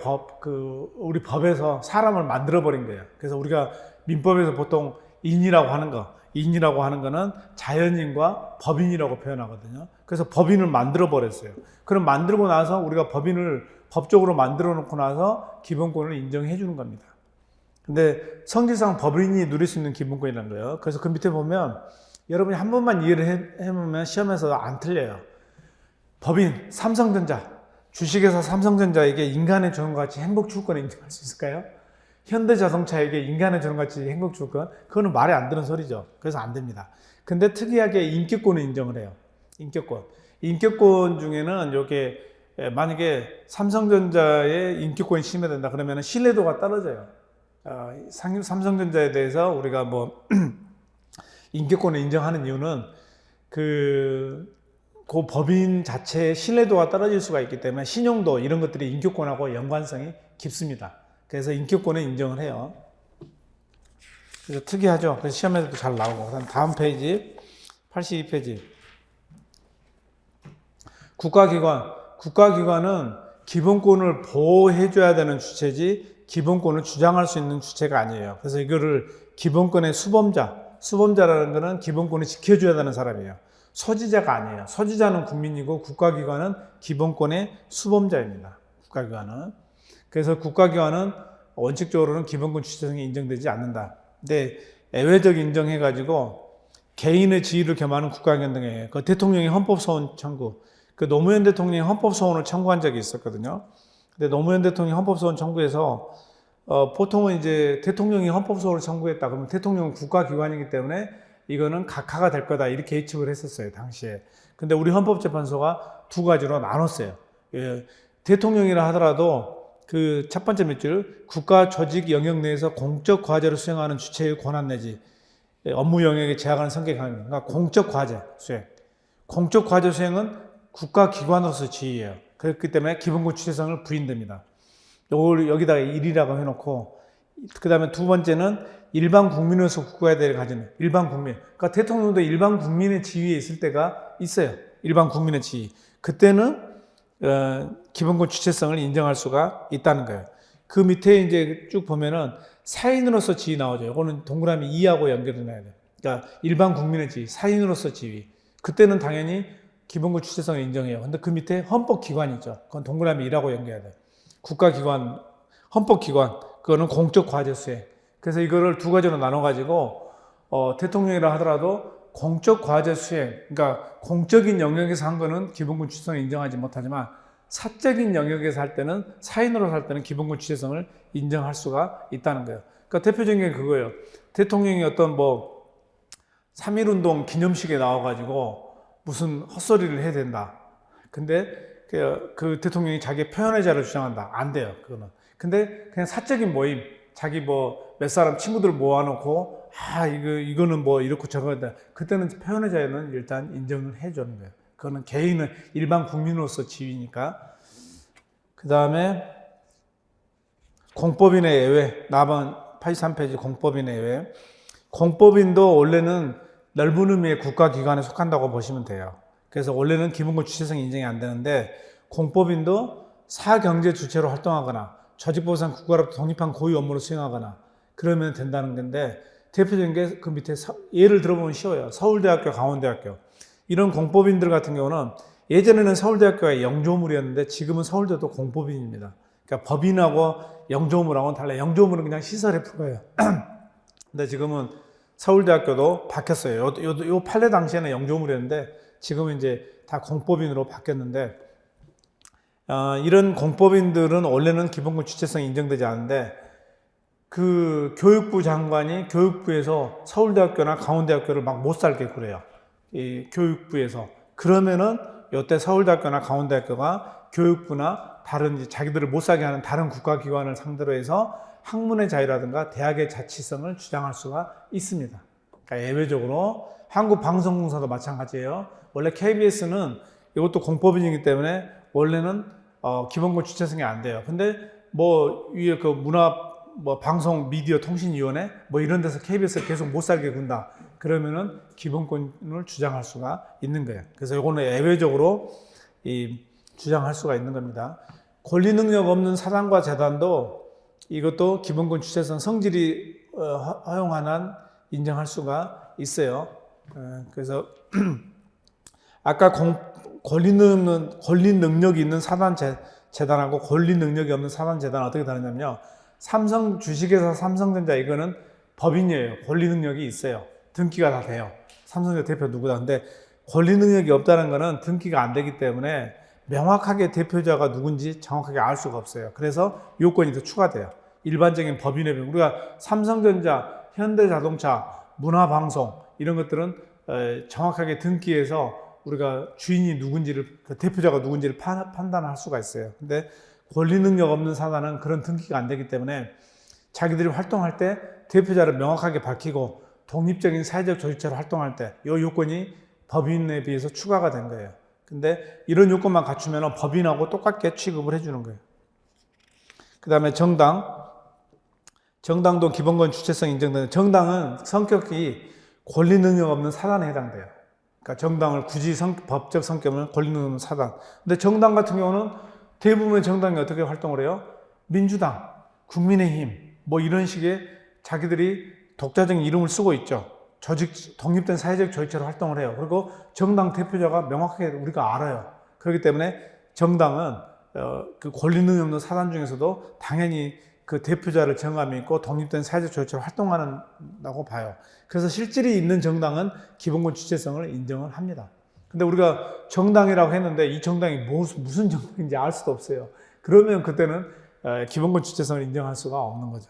우리 법에서 사람을 만들어버린 거예요. 그래서 우리가 민법에서 보통 인이라고 하는 거는 자연인과 법인이라고 표현하거든요. 그래서 법인을 만들어버렸어요. 그럼 만들고 나서 우리가 법인을 법적으로 만들어 놓고 나서 기본권을 인정해 주는 겁니다. 근데 성질상 법인이 누릴 수 있는 기본권이라는 거예요. 그래서 그 밑에 보면 여러분이 한 번만 이해를 해보면 시험에서 안 틀려요. 법인, 삼성전자, 주식회사 삼성전자에게 인간의 존엄가치 행복주권을 인정할 수 있을까요? 현대자동차에게 인간의 존엄가치 행복주권, 그거는 말이 안 되는 소리죠. 그래서 안 됩니다. 근데 특이하게 인격권을 인정을 해요. 인격권 중에는 요게 만약에 삼성전자의 인격권이 침해된다 그러면 신뢰도가 떨어져요. 삼성전자에 대해서 우리가 뭐 인격권을 인정하는 이유는 그 법인 자체의 신뢰도가 떨어질 수가 있기 때문에 신용도 이런 것들이 인격권하고 연관성이 깊습니다. 그래서 인격권을 인정을 해요. 그래서 특이하죠. 그래서 시험에서도 잘 나오고. 다음 페이지 82페이지 국가기관은 기본권을 보호해줘야 되는 주체지 기본권을 주장할 수 있는 주체가 아니에요. 그래서 이거를 기본권의 수범자라는 것은 기본권을 지켜줘야 되는 사람이에요. 소지자가 아니에요. 소지자는 국민이고 국가기관은 기본권의 수범자입니다. 국가기관은. 그래서 국가기관은 원칙적으로는 기본권 주체성이 인정되지 않는다. 근데 예외적 인정해가지고 개인의 지위를 겸하는 국가기관 등에 그 대통령이 헌법소원 청구, 그 노무현 대통령이 헌법소원을 청구한 적이 있었거든요. 근데 노무현 대통령이 헌법소원 청구해서 보통은 이제 대통령이 헌법소원을 청구했다 그러면 대통령은 국가기관이기 때문에 이거는 각하가 될 거다 이렇게 예측을 했었어요 당시에. 근데 우리 헌법재판소가 두 가지로 나눴어요. 예, 대통령이라 하더라도 그 첫 번째 몇 줄, 국가 조직 영역 내에서 공적 과제를 수행하는 주체의 권한 내지 업무 영역에 제약하는 성격이 강합니다. 그러니까 공적 과제 수행. 공적 과제 수행은 국가기관으로서 지휘해요. 그렇기 때문에 기본권 주체성을 부인됩니다. 요걸 여기다가 1이라고 해놓고, 그 다음에 두 번째는 일반 국민으로서 국가에 대해 가지는 일반 국민. 그러니까 대통령도 일반 국민의 지위에 있을 때가 있어요. 일반 국민의 지위. 그때는 기본권 주체성을 인정할 수가 있다는 거예요. 그 밑에 이제 쭉 보면은 사인으로서 지위 나오죠. 이거는 동그라미 2하고 연결해 놔야 돼요. 그러니까 일반 국민의 지위, 사인으로서 지위. 그때는 당연히 기본권 주체성을 인정해요. 근데 그 밑에 헌법기관이 있죠. 그건 동그라미 1하고 연결해야 돼요. 국가기관, 헌법기관, 그거는 공적 과제 수행. 그래서 이거를 두 가지로 나눠가지고, 대통령이라 하더라도 공적 과제 수행, 그러니까 공적인 영역에서 한 거는 기본권 주체성을 인정하지 못하지만 사적인 영역에서 할 때는, 사인으로 할 때는 기본권 주체성을 인정할 수가 있다는 거예요. 그러니까 대표적인 게 그거예요. 대통령이 어떤 3.1운동 기념식에 나와가지고 무슨 헛소리를 해야 된다. 근데 그 대통령이 자기 표현의 자유를 주장한다. 안 돼요. 그거는. 근데 그냥 사적인 모임, 자기 몇 사람 친구들 모아놓고 이거는 이렇고 저거다. 그때는 표현의 자유는 일단 인정을 해주는 거예요. 그거는 개인은 일반 국민으로서 지위니까. 그 다음에 공법인의 예외. 83페이지 공법인의 예외. 공법인도 원래는 넓은 의미의 국가기관에 속한다고 보시면 돼요. 그래서 원래는 기본권 주체성이 인정이 안 되는데 공법인도 사경제 주체로 활동하거나 조직법상 국가로부터 독립한 고유 업무를 수행하거나 그러면 된다는 건데, 대표적인 게 그 밑에 예를 들어보면 쉬워요. 서울대학교, 강원대학교. 이런 공법인들 같은 경우는 예전에는 서울대학교가 영조물이었는데 지금은 서울대도 공법인입니다. 그러니까 법인하고 영조물하고는 달라요. 영조물은 그냥 시설에 불과해요. 근데 지금은 서울대학교도 바뀌었어요. 요 판례 당시에는 영조물이었는데 지금은 이제 다 공법인으로 바뀌었는데, 이런 공법인들은 원래는 기본권 주체성이 인정되지 않는데 그 교육부 장관이 교육부에서 서울대학교나 강원대학교를 막 못 살게 그래요. 이 교육부에서. 그러면은 이때 서울대학교나 강원대학교가 교육부나 다른 자기들을 못 살게 하는 다른 국가기관을 상대로 해서 학문의 자유라든가 대학의 자치성을 주장할 수가 있습니다. 그러니까 예외적으로 한국방송공사도 마찬가지예요. 원래 KBS는 이것도 공법인이기 때문에 원래는 기본권 주체성이 안 돼요. 근데 위에 그 방송 미디어 통신위원회 이런 데서 KBS를 계속 못 살게 군다. 그러면은 기본권을 주장할 수가 있는 거예요. 그래서 이거는 예외적으로 주장할 수가 있는 겁니다. 권리 능력 없는 사단과 재단도 이것도 기본권 주체성 성질이 허용한 한 인정할 수가 있어요. 그래서 아까 권리 능력이 있는 사단 재단하고 권리 능력이 없는 사단 재단은 어떻게 다르냐면요. 주식회사 삼성전자 이거는 법인이에요. 권리 능력이 있어요. 등기가 다 돼요. 삼성전자 대표 누구다. 근데 권리 능력이 없다는 거는 등기가 안 되기 때문에 명확하게 대표자가 누군지 정확하게 알 수가 없어요. 그래서 요건이 더 추가돼요. 일반적인 법인의 경우 우리가 삼성전자, 현대자동차, 문화방송 이런 것들은 정확하게 등기해서 우리가 주인이 누군지를, 대표자가 누군지를 판단할 수가 있어요. 근데 권리 능력 없는 사단은 그런 등기가 안 되기 때문에 자기들이 활동할 때 대표자를 명확하게 밝히고 독립적인 사회적 조직체로 활동할 때 이 요건이 법인에 비해서 추가가 된 거예요. 근데 이런 요건만 갖추면 법인하고 똑같게 취급을 해주는 거예요. 그 다음에 정당도 기본권 주체성 인정되는, 정당은 성격이 권리 능력 없는 사단에 해당돼요. 그러니까 정당을 굳이 법적 성격은 권리 능력 없는 사단. 근데 정당 같은 경우는 대부분의 정당이 어떻게 활동을 해요? 민주당, 국민의힘 뭐 이런 식의 자기들이 독자적인 이름을 쓰고 있죠. 독립된 사회적 조직체로 활동을 해요. 그리고 정당 대표자가 명확하게 우리가 알아요. 그렇기 때문에 정당은 그 권리 능력 없는 사단 중에서도 당연히 그 대표자를 정함이 있고 독립된 사회적 조직체로 활동한다고 봐요. 그래서 실질이 있는 정당은 기본권 주체성을 인정을 합니다. 근데 우리가 정당이라고 했는데 이 정당이 무슨 정당인지 알 수도 없어요. 그러면 그때는 기본권 주체성을 인정할 수가 없는 거죠.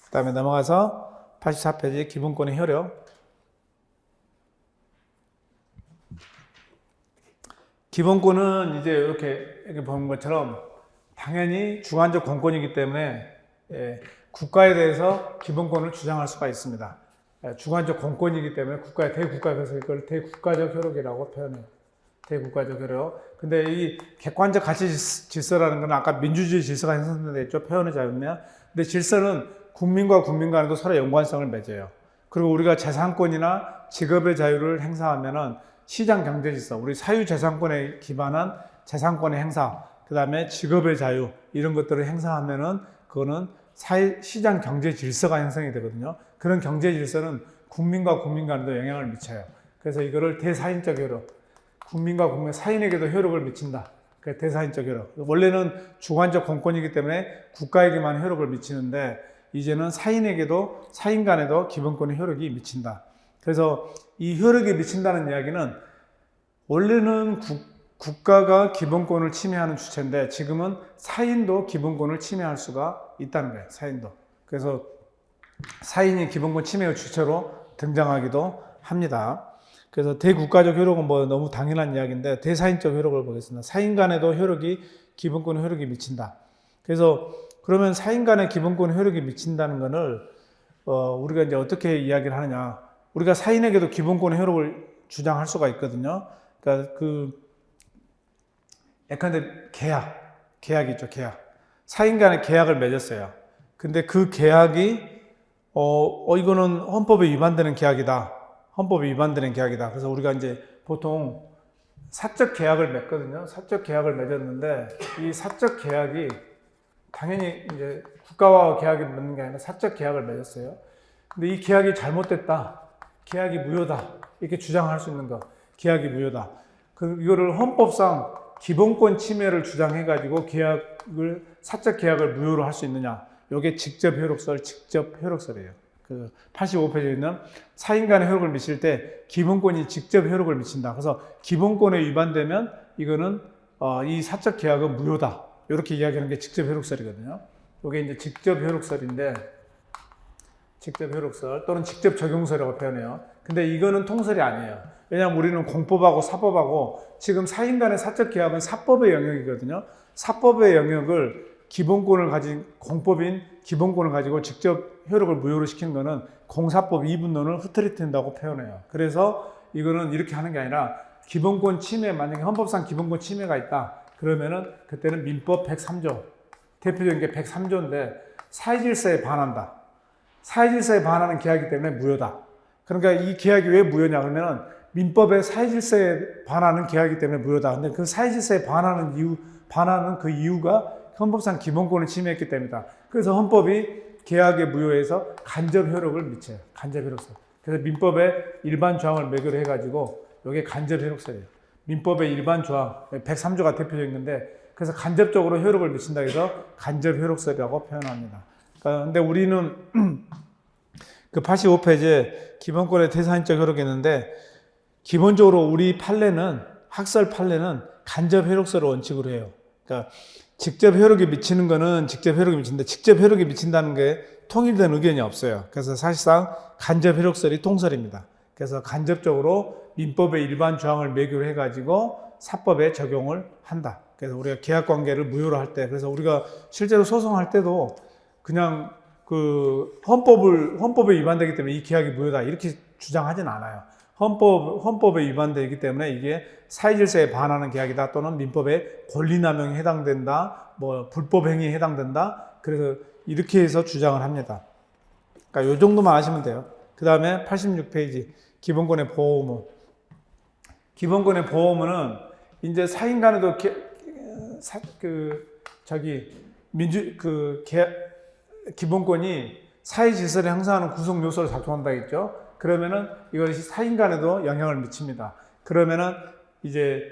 그 다음에 넘어가서 84페이지 기본권의 효력. 기본권은 이제 이렇게 보는 것처럼 당연히 주관적 공권이기 때문에 국가에 대해서 기본권을 주장할 수가 있습니다. 주관적 공권이기 때문에 대국가에서 이걸 대국가적 효력이라고 표현해요. 대국가적 효력. 근데 이 객관적 가치 질서라는 건 아까 민주주의 질서가 형성됐죠. 표현의 자유면. 근데 질서는 국민과 국민 간에도 서로 연관성을 맺어요. 그리고 우리가 재산권이나 직업의 자유를 행사하면은 시장 경제 질서, 우리 사유 재산권에 기반한 재산권의 행사, 그 다음에 직업의 자유, 이런 것들을 행사하면은 그거는 시장 경제 질서가 형성이 되거든요. 그런 경제 질서는 국민과 국민 간에도 영향을 미쳐요. 그래서 이거를 대사인적 효력, 국민과 국민, 사인에게도 효력을 미친다. 그 대사인적 효력. 원래는 주관적 공권이기 때문에 국가에게만 효력을 미치는데 이제는 사인 간에도 기본권의 효력이 미친다. 그래서 이 효력이 미친다는 이야기는 원래는 국가가 기본권을 침해하는 주체인데 지금은 사인도 기본권을 침해할 수가 있다는 거예요. 사인도. 그래서 사인이 기본권 침해의 주체로 등장하기도 합니다. 그래서 대국가적 효력은 뭐 너무 당연한 이야기인데 대사인적 효력을 보겠습니다. 사인 간에도 기본권의 효력이 미친다. 그래서 그러면 사인 간의 기본권의 효력이 미친다는 것을 우리가 이제 어떻게 이야기를 하느냐. 우리가 사인에게도 기본권의 효력을 주장할 수가 있거든요. 그러니까 예컨대 계약 있죠, 계약. 사인 간에 계약을 맺었어요. 근데 그 계약이 이거는 헌법에 위반되는 계약이다. 헌법에 위반되는 계약이다. 그래서 우리가 이제 보통 사적 계약을 맺거든요. 사적 계약을 맺었는데 이 사적 계약이 당연히 이제 국가와 계약을 맺는 게 아니라 사적 계약을 맺었어요. 근데 이 계약이 잘못됐다. 계약이 무효다. 이렇게 주장할 수 있는 거. 계약이 무효다. 이거를 헌법상 기본권 침해를 주장해가지고 사적 계약을 무효로 할 수 있느냐. 이게 직접 효력설이에요. 그 85페이지에 있는 사인 간의 효력을 미칠 때 기본권이 직접 효력을 미친다. 그래서 기본권에 위반되면 이거는 이 사적 계약은 무효다. 이렇게 이야기하는 게 직접 효력설이거든요. 이게 이제 직접 효력설인데 직접 효력설 또는 직접 적용설이라고 표현해요. 근데 이거는 통설이 아니에요. 왜냐하면 우리는 공법하고 사법하고 지금 사인 간의 사적 계약은 사법의 영역이거든요. 사법의 영역을 기본권을 가진 공법인 기본권을 가지고 직접 효력을 무효로 시키는 것은 공사법 2분론을 흐트러뜨린다고 표현해요. 그래서 이거는 이렇게 하는 게 아니라 기본권 침해, 만약에 헌법상 기본권 침해가 있다. 그러면은 그때는 민법 103조, 대표적인 게 103조인데 사회질서에 반한다. 사회질서에 반하는 계약이기 때문에 무효다. 그러니까 이 계약이 왜 무효냐 그러면은 민법의 사회질서에 반하는 계약이기 때문에 무효다. 근데 그 사회질서에 반하는 그 이유가 헌법상 기본권을 침해했기 때문이다. 그래서 헌법이 계약의 무효에서 간접 효력을 미쳐요. 간접 효력설. 그래서 민법의 일반 조항을 매개로 해가지고 이게 간접 효력설이에요. 민법의 일반 조항 103조가 대표적인 건데 그래서 간접적으로 효력을 미친다 해서 간접 효력설이라고 표현합니다. 근데 우리는 그 85페이지에 기본권의 대사인적 효력이 있는데 기본적으로 우리 판례는 학설 판례는 간접 효력설을 원칙으로 해요. 그러니까 직접 효력이 미치는 거는 직접 효력이 미친다. 직접 효력이 미친다는 게 통일된 의견이 없어요. 그래서 사실상 간접 효력설이 통설입니다. 그래서 간접적으로 민법의 일반 조항을 매개로 해가지고 사법에 적용을 한다. 그래서 우리가 계약 관계를 무효로 할 때, 그래서 우리가 실제로 소송할 때도 그냥 그 헌법에 위반되기 때문에 이 계약이 무효다 이렇게 주장하진 않아요. 헌법에 위반되기 때문에 이게 사회질서에 반하는 계약이다 또는 민법의 권리남용에 해당된다, 뭐 불법 행위에 해당된다. 그래서 이렇게 해서 주장을 합니다. 그러니까 이 정도만 아시면 돼요. 그 다음에 86페이지 기본권의 보호의무. 기본권의 보호의무는 이제 사인 간에도 기본권이 사회 질서를 형성하는 구성 요소로 작동한다 했죠. 그러면은 이것이 사인 간에도 영향을 미칩니다. 그러면은 이제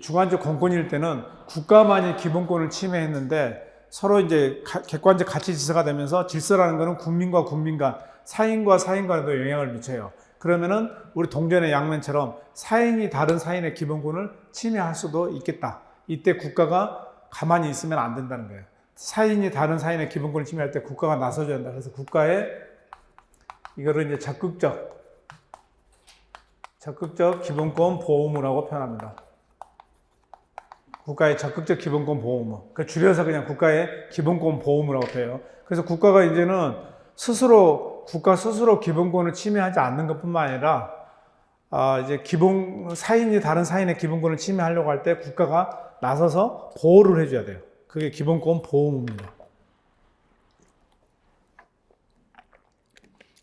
주관적 공권일 때는 국가만이 기본권을 침해했는데 서로 이제 객관적 가치 질서가 되면서 질서라는 것은 국민과 국민 간, 사인과 사인 간에도 영향을 미쳐요. 그러면은 우리 동전의 양면처럼 사인이 다른 사인의 기본권을 침해할 수도 있겠다. 이때 국가가 가만히 있으면 안 된다는 거예요. 사인이 다른 사인의 기본권을 침해할 때 국가가 나서줘야 한다. 그래서 국가의 이거를 이제 적극적 기본권 보호무라고 표현합니다. 국가의 적극적 기본권 보호무. 그 줄여서 그냥 국가의 기본권 보호무라고 표현해요. 그래서 국가가 이제는 국가 스스로 기본권을 침해하지 않는 것뿐만 아니라 이제 사인이 다른 사인의 기본권을 침해하려고 할 때 국가가 나서서 보호를 해줘야 돼요. 그게 기본권 보호무입니다.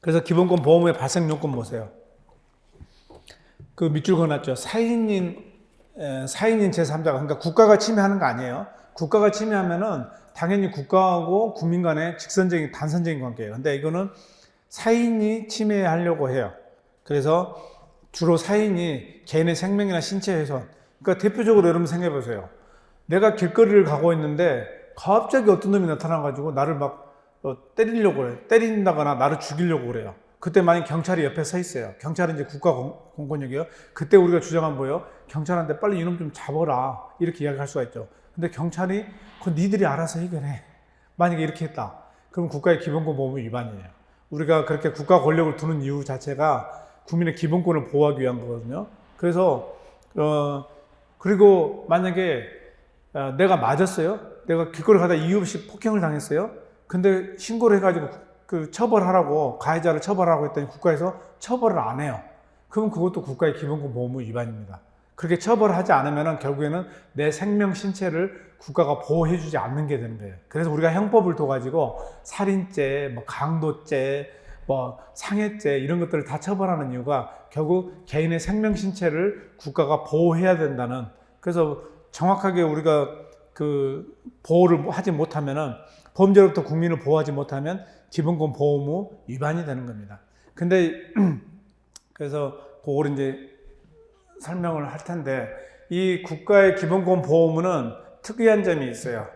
그래서 기본권 보호무의 발생 요건 보세요. 그 밑줄 그어놨죠. 사인인 제3자가, 그러니까 국가가 침해하는 거 아니에요. 국가가 침해하면은 당연히 국가하고 국민 간의 직선적인 단선적인 관계예요. 근데 이거는 사인이 침해하려고 해요. 그래서 주로 사인이 개인의 생명이나 신체 훼손. 그러니까 대표적으로 여러분 생각해 보세요. 내가 길거리를 가고 있는데 갑자기 어떤 놈이 나타나가지고 나를 막 때리려고 그래. 때린다거나 나를 죽이려고 그래요. 그때 만약 경찰이 옆에 서 있어요. 경찰은 이제 국가 공권력이에요. 그때 우리가 주장한 거예요. 경찰한테 빨리 이놈 좀 잡아라. 이렇게 이야기할 수가 있죠. 근데 경찰이 그건 니들이 알아서 해결해. 만약에 이렇게 했다. 그럼 국가의 기본권 보호 위반이에요. 우리가 그렇게 국가 권력을 두는 이유 자체가 국민의 기본권을 보호하기 위한 거거든요. 그래서 그리고 만약에 내가 맞았어요. 내가 길거리 가다 이유 없이 폭행을 당했어요. 근데 신고를 해가지고 그 처벌하라고, 가해자를 처벌하라고 했더니 국가에서 처벌을 안 해요. 그럼 그것도 국가의 기본권 보호무 위반입니다. 그렇게 처벌하지 않으면 결국에는 내 생명, 신체를 국가가 보호해주지 않는 게 되는 거예요. 그래서 우리가 형법을 둬가지고 살인죄, 뭐 강도죄, 뭐 상해죄 이런 것들을 다 처벌하는 이유가 결국 개인의 생명, 신체를 국가가 보호해야 된다는, 그래서 정확하게 우리가 그 보호를 하지 못하면은, 범죄로부터 국민을 보호하지 못하면 기본권 보호무 위반이 되는 겁니다. 근데 그래서 그걸 이제 설명을 할 텐데, 이 국가의 기본권 보호무는 특이한 점이 있어요.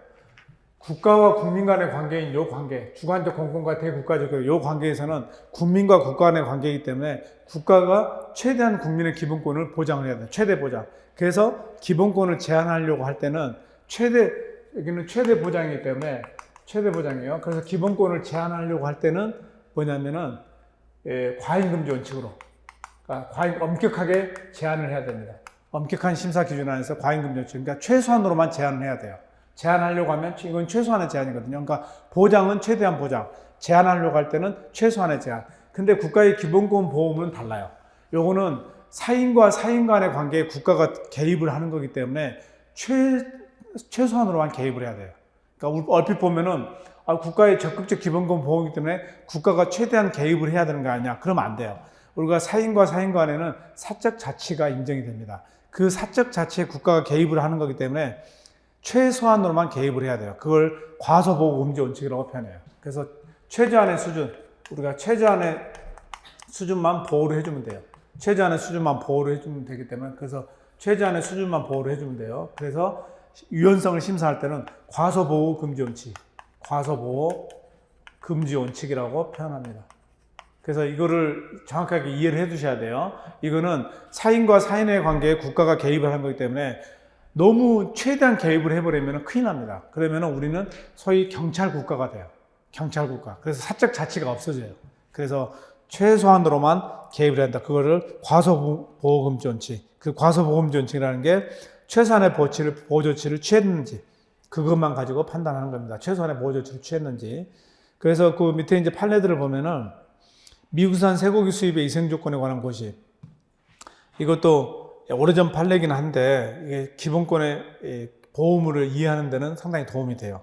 국가와 국민 간의 관계인 이 관계, 주관적 공권과 대국가적 이 관계에서는 국민과 국가 간의 관계이기 때문에 국가가 최대한 국민의 기본권을 보장을 해야 돼요. 최대 보장. 그래서 기본권을 제한하려고 할 때는 여기는 최대 보장이기 때문에 최대 보장이에요. 그래서 기본권을 제한하려고 할 때는 뭐냐면은 과잉금지 원칙으로, 그러니까 엄격하게 제한을 해야 됩니다. 엄격한 심사 기준 안에서 과잉금지 원칙, 그러니까 최소한으로만 제한을 해야 돼요. 제한하려고 하면 이건 최소한의 제한이거든요. 그러니까 보장은 최대한 보장, 제한하려고 할 때는 최소한의 제한. 근데 국가의 기본권 보호무는 달라요. 요거는 사인과 사인 간의 관계에 국가가 개입을 하는 거기 때문에 최소한으로만 개입을 해야 돼요. 그러니까 얼핏 보면은 국가의 적극적 기본권 보호이기 때문에 국가가 최대한 개입을 해야 되는 거 아니냐? 그러면 안 돼요. 우리가 사인과 사인 간에는 사적 자치가 인정이 됩니다. 그 사적 자치에 국가가 개입을 하는 거기 때문에 최소한으로만 개입을 해야 돼요. 그걸 과소보호 금지 원칙이라고 표현해요. 그래서 최저한의 수준, 우리가 최저한의 수준만 보호를 해주면 돼요. 최저한의 수준만 보호를 해주면 되기 때문에, 그래서 최저한의 수준만 보호를 해주면 돼요. 그래서 유연성을 심사할 때는 과소보호 금지 원칙, 과소보호 금지 원칙이라고 표현합니다. 그래서 이거를 정확하게 이해를 해 두셔야 돼요. 이거는 사인과 사인의 관계에 국가가 개입을 한 거기 때문에 너무 최대한 개입을 해버리면 큰일 납니다. 그러면 우리는 소위 경찰 국가가 돼요. 경찰 국가. 그래서 사적 자치가 없어져요. 그래서 최소한으로만 개입을 한다. 그거를 과소보호금지 원칙. 그 과소보호금지 원칙이라는 게 최소한의 보호 조치를 취했는지, 그것만 가지고 판단하는 겁니다. 최소한의 보호 조치를 취했는지. 그래서 그 밑에 이제 판례들을 보면은 미국산 쇠고기 수입의 위생 조건에 관한 고시. 이것도 오래전 판례긴 한데 이게 기본권의 보호무를 이해하는 데는 상당히 도움이 돼요.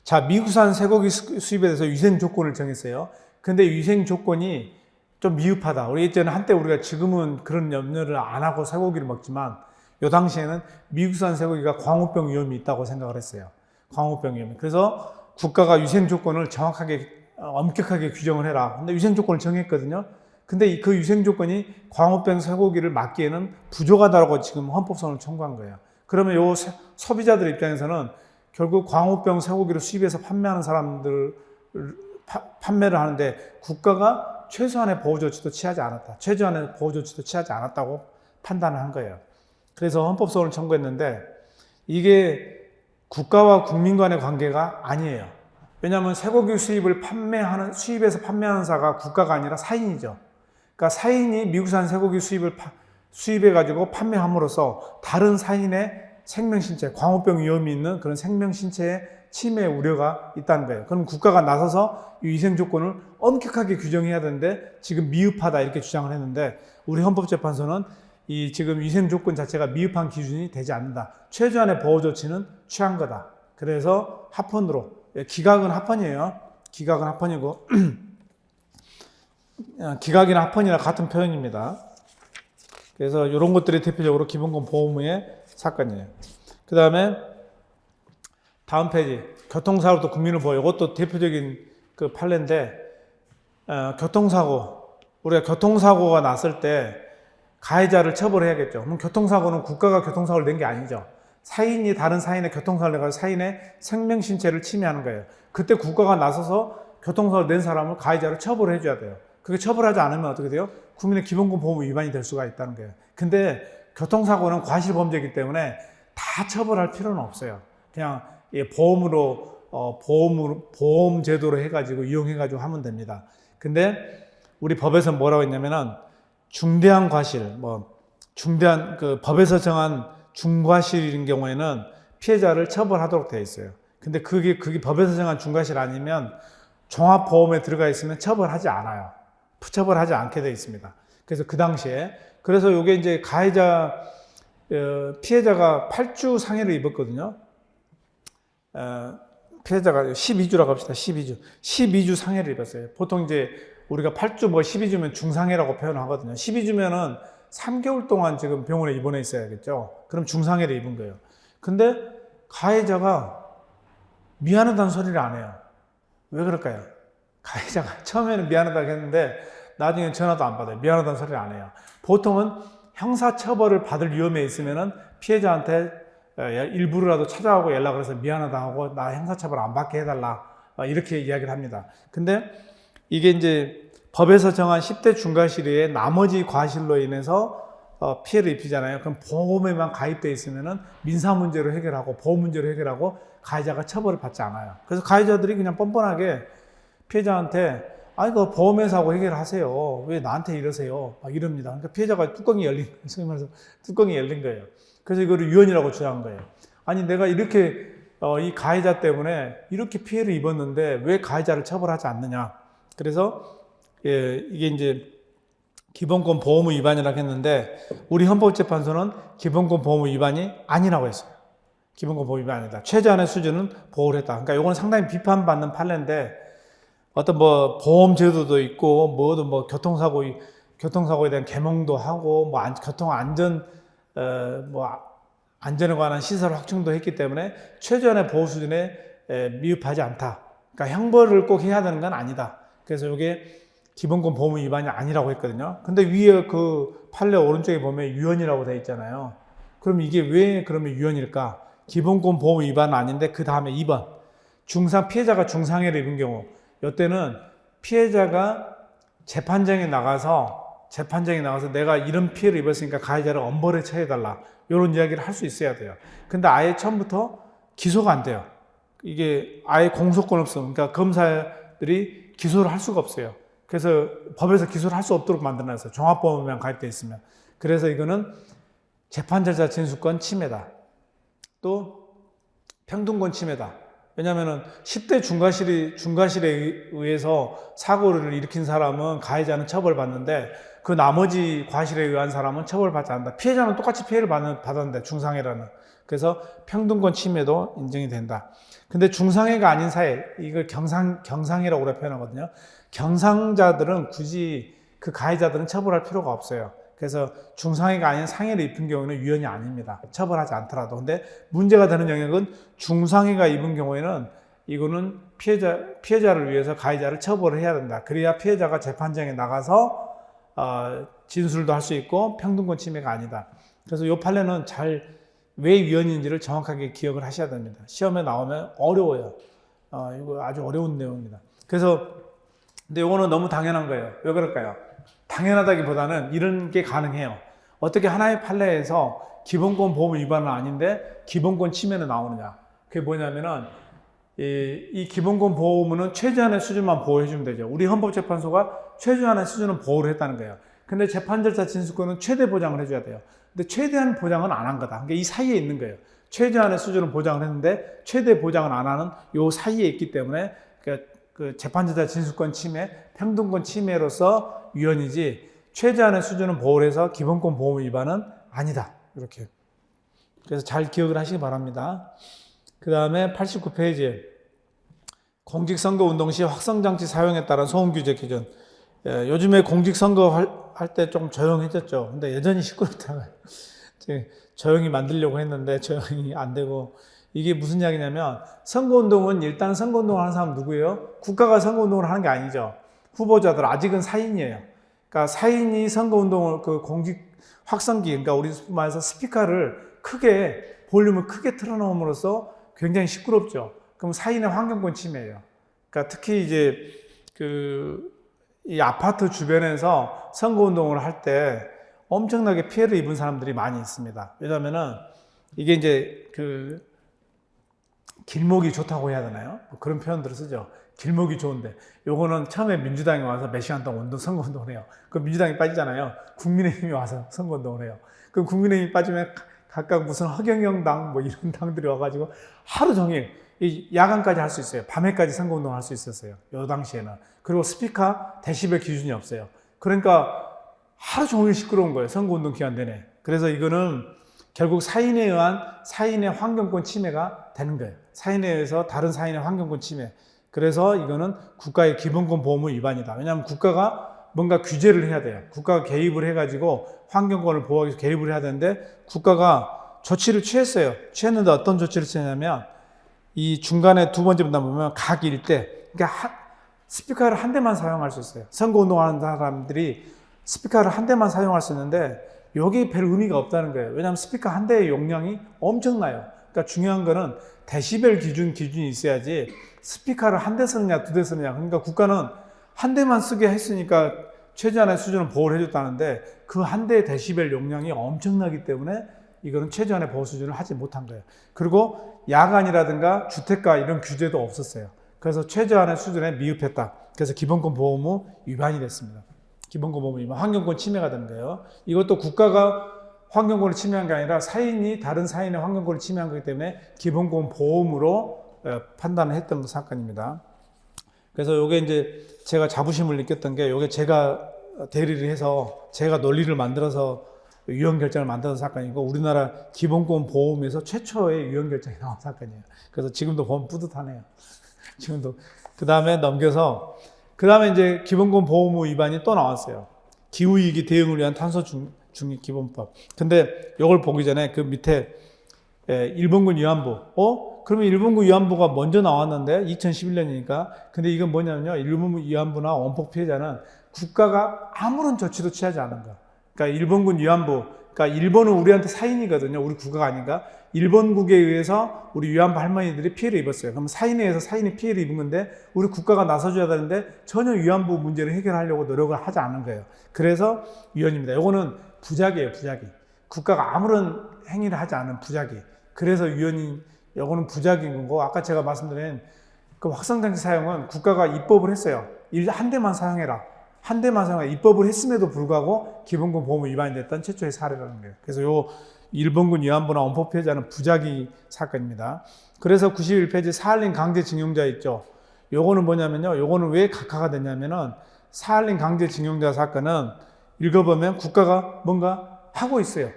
자, 미국산 쇠고기 수입에 대해서 위생 조건을 정했어요. 근데 위생 조건이 좀 미흡하다. 우리 예전에 한때 우리가, 지금은 그런 염려를 안 하고 쇠고기를 먹지만 요 당시에는 미국산 쇠고기가 광우병 위험이 있다고 생각을 했어요. 광우병 위험. 그래서 국가가 위생 조건을 정확하게 엄격하게 규정을 해라. 근데 위생 조건을 정했거든요. 근데 그 위생 조건이 광우병 쇠고기를 막기에는 부족하다고 지금 헌법소원을 청구한 거예요. 그러면 요 소비자들 입장에서는 결국 광우병 쇠고기를 수입해서 판매하는 사람들 판매를 하는데 국가가 최소한의 보호 조치도 취하지 않았다. 최소한의 보호 조치도 취하지 않았다고 판단을 한 거예요. 그래서 헌법소원을 청구했는데 이게 국가와 국민 간의 관계가 아니에요. 왜냐하면 쇠고기 수입해서 판매하는 사가 국가가 아니라 사인이죠. 그러니까 사인이 미국산 쇠고기 수입해가지고 판매함으로써 다른 사인의 생명신체, 광우병 위험이 있는 그런 생명신체의 침해 우려가 있다는 거예요. 그럼 국가가 나서서 이 위생 조건을 엄격하게 규정해야 되는데 지금 미흡하다 이렇게 주장을 했는데 우리 헌법재판소는 이 지금 위생 조건 자체가 미흡한 기준이 되지 않는다. 최소한의 보호 조치는 취한 거다. 그래서 합헌으로, 기각은 합헌이에요. 기각은 합헌이고 기각이나 합헌이나 같은 표현입니다. 그래서 이런 것들이 대표적으로 기본권 보호무의 사건이에요. 그 다음에 다음 페이지 교통사고도 국민을 보호. 이것도 대표적인 그 판례인데 우리가 교통사고가 났을 때 가해자를 처벌해야겠죠. 그럼 교통사고는 국가가 교통사고를 낸 게 아니죠. 사인이 다른 사인의 교통사고를 내가지고 사인의 생명신체를 침해하는 거예요. 그때 국가가 나서서 교통사고를 낸 사람을 가해자를 처벌해 줘야 돼요. 그게 처벌하지 않으면 어떻게 돼요? 국민의 기본권 보호 위반이 될 수가 있다는 거예요. 근데 교통사고는 과실범죄이기 때문에 다 처벌할 필요는 없어요. 그냥 보험으로 보험 제도로 해가지고 이용해가지고 하면 됩니다. 근데 우리 법에서 뭐라고 했냐면은 중대한 과실, 중대한 법에서 정한 중과실인 경우에는 피해자를 처벌하도록 되어 있어요. 근데 그게 법에서 정한 중과실 아니면 종합보험에 들어가 있으면 처벌하지 않아요. 처벌하지 않게 되어 있습니다. 그래서 그 당시에 그래서 이게 이제 피해자가 8주 상해를 입었거든요. 피해자가 12주라고 합시다. 12주 상해를 입었어요. 보통 이제 우리가 8주 12주면 중상해라고 표현하거든요. 12주면은 3개월 동안 지금 병원에 입원해 있어야겠죠. 그럼 중상해를 입은 거예요. 근데 가해자가 미안하다는 소리를 안 해요. 왜 그럴까요? 가해자가 처음에는 미안하다고 했는데 나중에 전화도 안 받아요. 미안하다는 소리를 안 해요. 보통은 형사처벌을 받을 위험에 있으면은 피해자한테 일부러라도 찾아가고 연락을 해서 미안하다 하고 나 형사처벌 안 받게 해달라 이렇게 이야기를 합니다. 근데 이게 이제 법에서 정한 10대 중과실의 나머지 과실로 인해서 피해를 입히잖아요. 그럼 보험에만 가입되어 있으면은 민사 문제로 해결하고 보험 문제로 해결하고 가해자가 처벌을 받지 않아요. 그래서 가해자들이 그냥 뻔뻔하게 피해자한테 아니 그 보험회사하고 해결하세요. 왜 나한테 이러세요? 막 이럽니다. 그러니까 피해자가 뚜껑이 열린 거예요. 그래서 이거를 유언이라고 주장한 거예요. 아니 내가 이렇게 이 가해자 때문에 이렇게 피해를 입었는데 왜 가해자를 처벌하지 않느냐? 그래서 이게 이제 기본권 보호무 위반이라고 했는데 우리 헌법재판소는 기본권 보호무 위반이 아니라고 했어요. 기본권 보호 위반이다. 최저한의 수준은 보호를 했다. 그러니까 이거는 상당히 비판받는 판례인데 어떤 보험 제도도 있고 교통사고에 대한 개몽도 하고 교통 안전 안전에 관한 시설 확충도 했기 때문에 최저한의 보호 수준에 미흡하지 않다. 그러니까 형벌을 꼭 해야 되는 건 아니다. 그래서 이게 기본권 보호무 위반이 아니라고 했거든요. 근데 위에 그 판례 오른쪽에 보면 유언이라고 되어 있잖아요. 그럼 이게 왜 그러면 유언일까? 기본권 보호무 위반은 아닌데 그 다음에 2번 피해자가 중상해를 입은 경우 이때는 피해자가 재판장에 나가서 내가 이런 피해를 입었으니까 가해자를 엄벌에 처해달라 이런 이야기를 할 수 있어야 돼요. 근데 아예 처음부터 기소가 안 돼요. 이게 아예 공소권 없음. 그러니까 검사들이 기소를 할 수가 없어요. 그래서 법에서 기소를 할 수 없도록 만들어놨어요. 종합보험에만 가입되어 있으면. 그래서 이거는 재판절차 진술권 침해다. 또 평등권 침해다. 왜냐하면 10대 중과실에 의해서 사고를 일으킨 사람은 가해자는 처벌받는데 그 나머지 과실에 의한 사람은 처벌받지 않는다. 피해자는 똑같이 피해를 받았는데 중상해라는. 그래서 평등권 침해도 인정이 된다. 근데 중상해가 아닌 사회, 이걸 경상해라고 표현하거든요. 경상자들은 굳이 그 가해자들은 처벌할 필요가 없어요. 그래서 중상해가 아닌 상해를 입힌 경우는 유언이 아닙니다. 처벌하지 않더라도. 근데 문제가 되는 영역은 중상해가 입은 경우에는 이거는 피해자를 위해서 가해자를 처벌을 해야 된다. 그래야 피해자가 재판장에 나가서 진술도 할 수 있고 평등권 침해가 아니다. 그래서 이 판례는 왜 위헌인지를 정확하게 기억을 하셔야 됩니다. 시험에 나오면 어려워요. 이거 아주 어려운 내용입니다. 그래서 근데 이거는 너무 당연한 거예요. 왜 그럴까요? 당연하다기보다는 이런 게 가능해요. 어떻게 하나의 판례에서 기본권 보호 위반은 아닌데 기본권 침해는 나오느냐? 그게 뭐냐면은 이 기본권 보호문은 최저한의 수준만 보호해주면 되죠. 우리 헌법재판소가 최저한의 수준은 보호를 했다는 거예요. 근데 재판 절차 진술권은 최대 보장을 해줘야 돼요. 근데 최대한 보장은 안 한 거다. 그러니까 이 사이에 있는 거예요. 최저한의 수준은 보장을 했는데 최대 보장은 안 하는 요 사이에 있기 때문에 그 재판절차 진술권 침해, 평등권 침해로서 위헌이지 최저한의 수준은 보호를 해서 기본권 보호 위반은 아니다. 이렇게. 그래서 잘 기억을 하시기 바랍니다. 그 다음에 89페이지에 공직선거 운동 시 확성장치 사용에 따른 소음규제 기준. 요즘에 공직선거 할 때 좀 조용해졌죠. 근데 여전히 시끄럽다고요. 조용히 만들려고 했는데 조용히 안 되고, 이게 무슨 이야기냐면 선거운동은 일단 선거운동을 하는 사람 누구예요? 국가가 선거운동을 하는 게 아니죠. 후보자들 아직은 사인이에요. 그러니까 사인이 선거운동을 그 공직 확성기, 그러니까 우리 말해서 스피커를 크게 볼륨을 크게 틀어놓음으로써 굉장히 시끄럽죠. 그럼 사인의 환경권 침해예요. 그러니까 특히 이제 이 아파트 주변에서 선거운동을 할 때 엄청나게 피해를 입은 사람들이 많이 있습니다. 왜냐면은 이게 이제 길목이 좋다고 해야 되나요? 뭐 그런 표현들을 쓰죠. 길목이 좋은데, 요거는 처음에 민주당이 와서 몇 시간 동안 선거운동을 해요. 그럼 민주당이 빠지잖아요. 국민의힘이 와서 선거운동을 해요. 그럼 국민의힘이 빠지면 각각 무슨 허경영당 뭐 이런 당들이 와가지고 하루 종일 야간까지 할 수 있어요. 밤에까지 선거운동을 할 수 있었어요. 요 당시에는. 그리고 스피커 데시벨 기준이 없어요. 그러니까 하루 종일 시끄러운 거예요. 선거운동 기간 내내. 그래서 이거는 결국 사인에 의한 사인의 환경권 침해가 되는 거예요. 사인에 의해서 다른 사인의 환경권 침해. 그래서 이거는 국가의 기본권 보호무 위반이다. 왜냐하면 국가가 뭔가 규제를 해야 돼요. 국가가 개입을 해가지고 환경권을 보호하기 위해서 개입을 해야 되는데 국가가 조치를 취했어요. 취했는데 어떤 조치를 취했냐면 이 중간에 두 번째 보면 각 일대, 그러니까 스피커를 한 대만 사용할 수 있어요. 선거운동하는 사람들이 스피커를 한 대만 사용할 수 있는데 여기 별 의미가 없다는 거예요. 왜냐하면 스피커 한 대의 용량이 엄청나요. 그러니까 중요한 거는 데시벨 기준이 있어야지 스피커를 한 대 쓰느냐 두 대 쓰느냐. 그러니까 국가는 한 대만 쓰게 했으니까 최저한의 수준을 보호를 해줬다는데 그 한 대의 데시벨 용량이 엄청나기 때문에 이거는 최저한의 보호 수준을 하지 못한 거예요. 그리고 야간이라든가 주택가 이런 규제도 없었어요. 그래서 최저한의 수준에 미흡했다. 그래서 기본권 보호무 위반이 됐습니다. 기본권 보호무 위반, 환경권 침해가 되는 거예요. 이것도 국가가 환경권을 침해한 게 아니라 사인이 다른 사인의 환경권을 침해한 거기 때문에 기본권 보호무로 판단을 했던 사건입니다. 그래서 이게 이제 제가 자부심을 느꼈던 게 이게 제가 대리를 해서 제가 논리를 만들어서 유언 결정을 만드는 사건이고 우리나라 기본권 보호무에서 최초의 유언 결정이 나온 사건이에요. 그래서 지금도 보면 뿌듯하네요. 지금도. 그 다음에 넘겨서 그 다음에 이제 기본권 보호무 위반이 또 나왔어요. 기후위기 대응을 위한 탄소 중립 기본법. 근데 이걸 보기 전에 그 밑에 일본군 위안부. 그러면 일본군 위안부가 먼저 나왔는데 2011년이니까. 근데 이건 뭐냐면요. 일본군 위안부나 원폭 피해자는 국가가 아무런 조치도 취하지 않은 거. 그러니까 일본군 위안부. 그러니까 일본은 우리한테 사인이거든요. 우리 국가가 아닌가. 일본국에 의해서 우리 위안부 할머니들이 피해를 입었어요. 그럼 사인에 의해서 사인이 피해를 입은 건데 우리 국가가 나서줘야 되는데 전혀 위안부 문제를 해결하려고 노력을 하지 않은 거예요. 그래서 위헌입니다. 이거는 부작이에요. 부작이. 국가가 아무런 행위를 하지 않은 부작이. 그래서 위헌이 이거는 부작인 거고 아까 제가 말씀드린 그 확성장치 사용은 국가가 입법을 했어요. 한 대만 사용해라. 한 대만 사용해 입법을 했음에도 불구하고 기본권 보호무 위반이 됐던 최초의 사례라는 거예요. 그래서 요 일본군 위안부나 원폭 피해자는 부작위 사건입니다. 그래서 91페이지 사할린 강제징용자 있죠. 요거는 뭐냐면요. 요거는 왜 각하가 됐냐면은 사할린 강제징용자 사건은 읽어보면 국가가 뭔가 하고 있어요.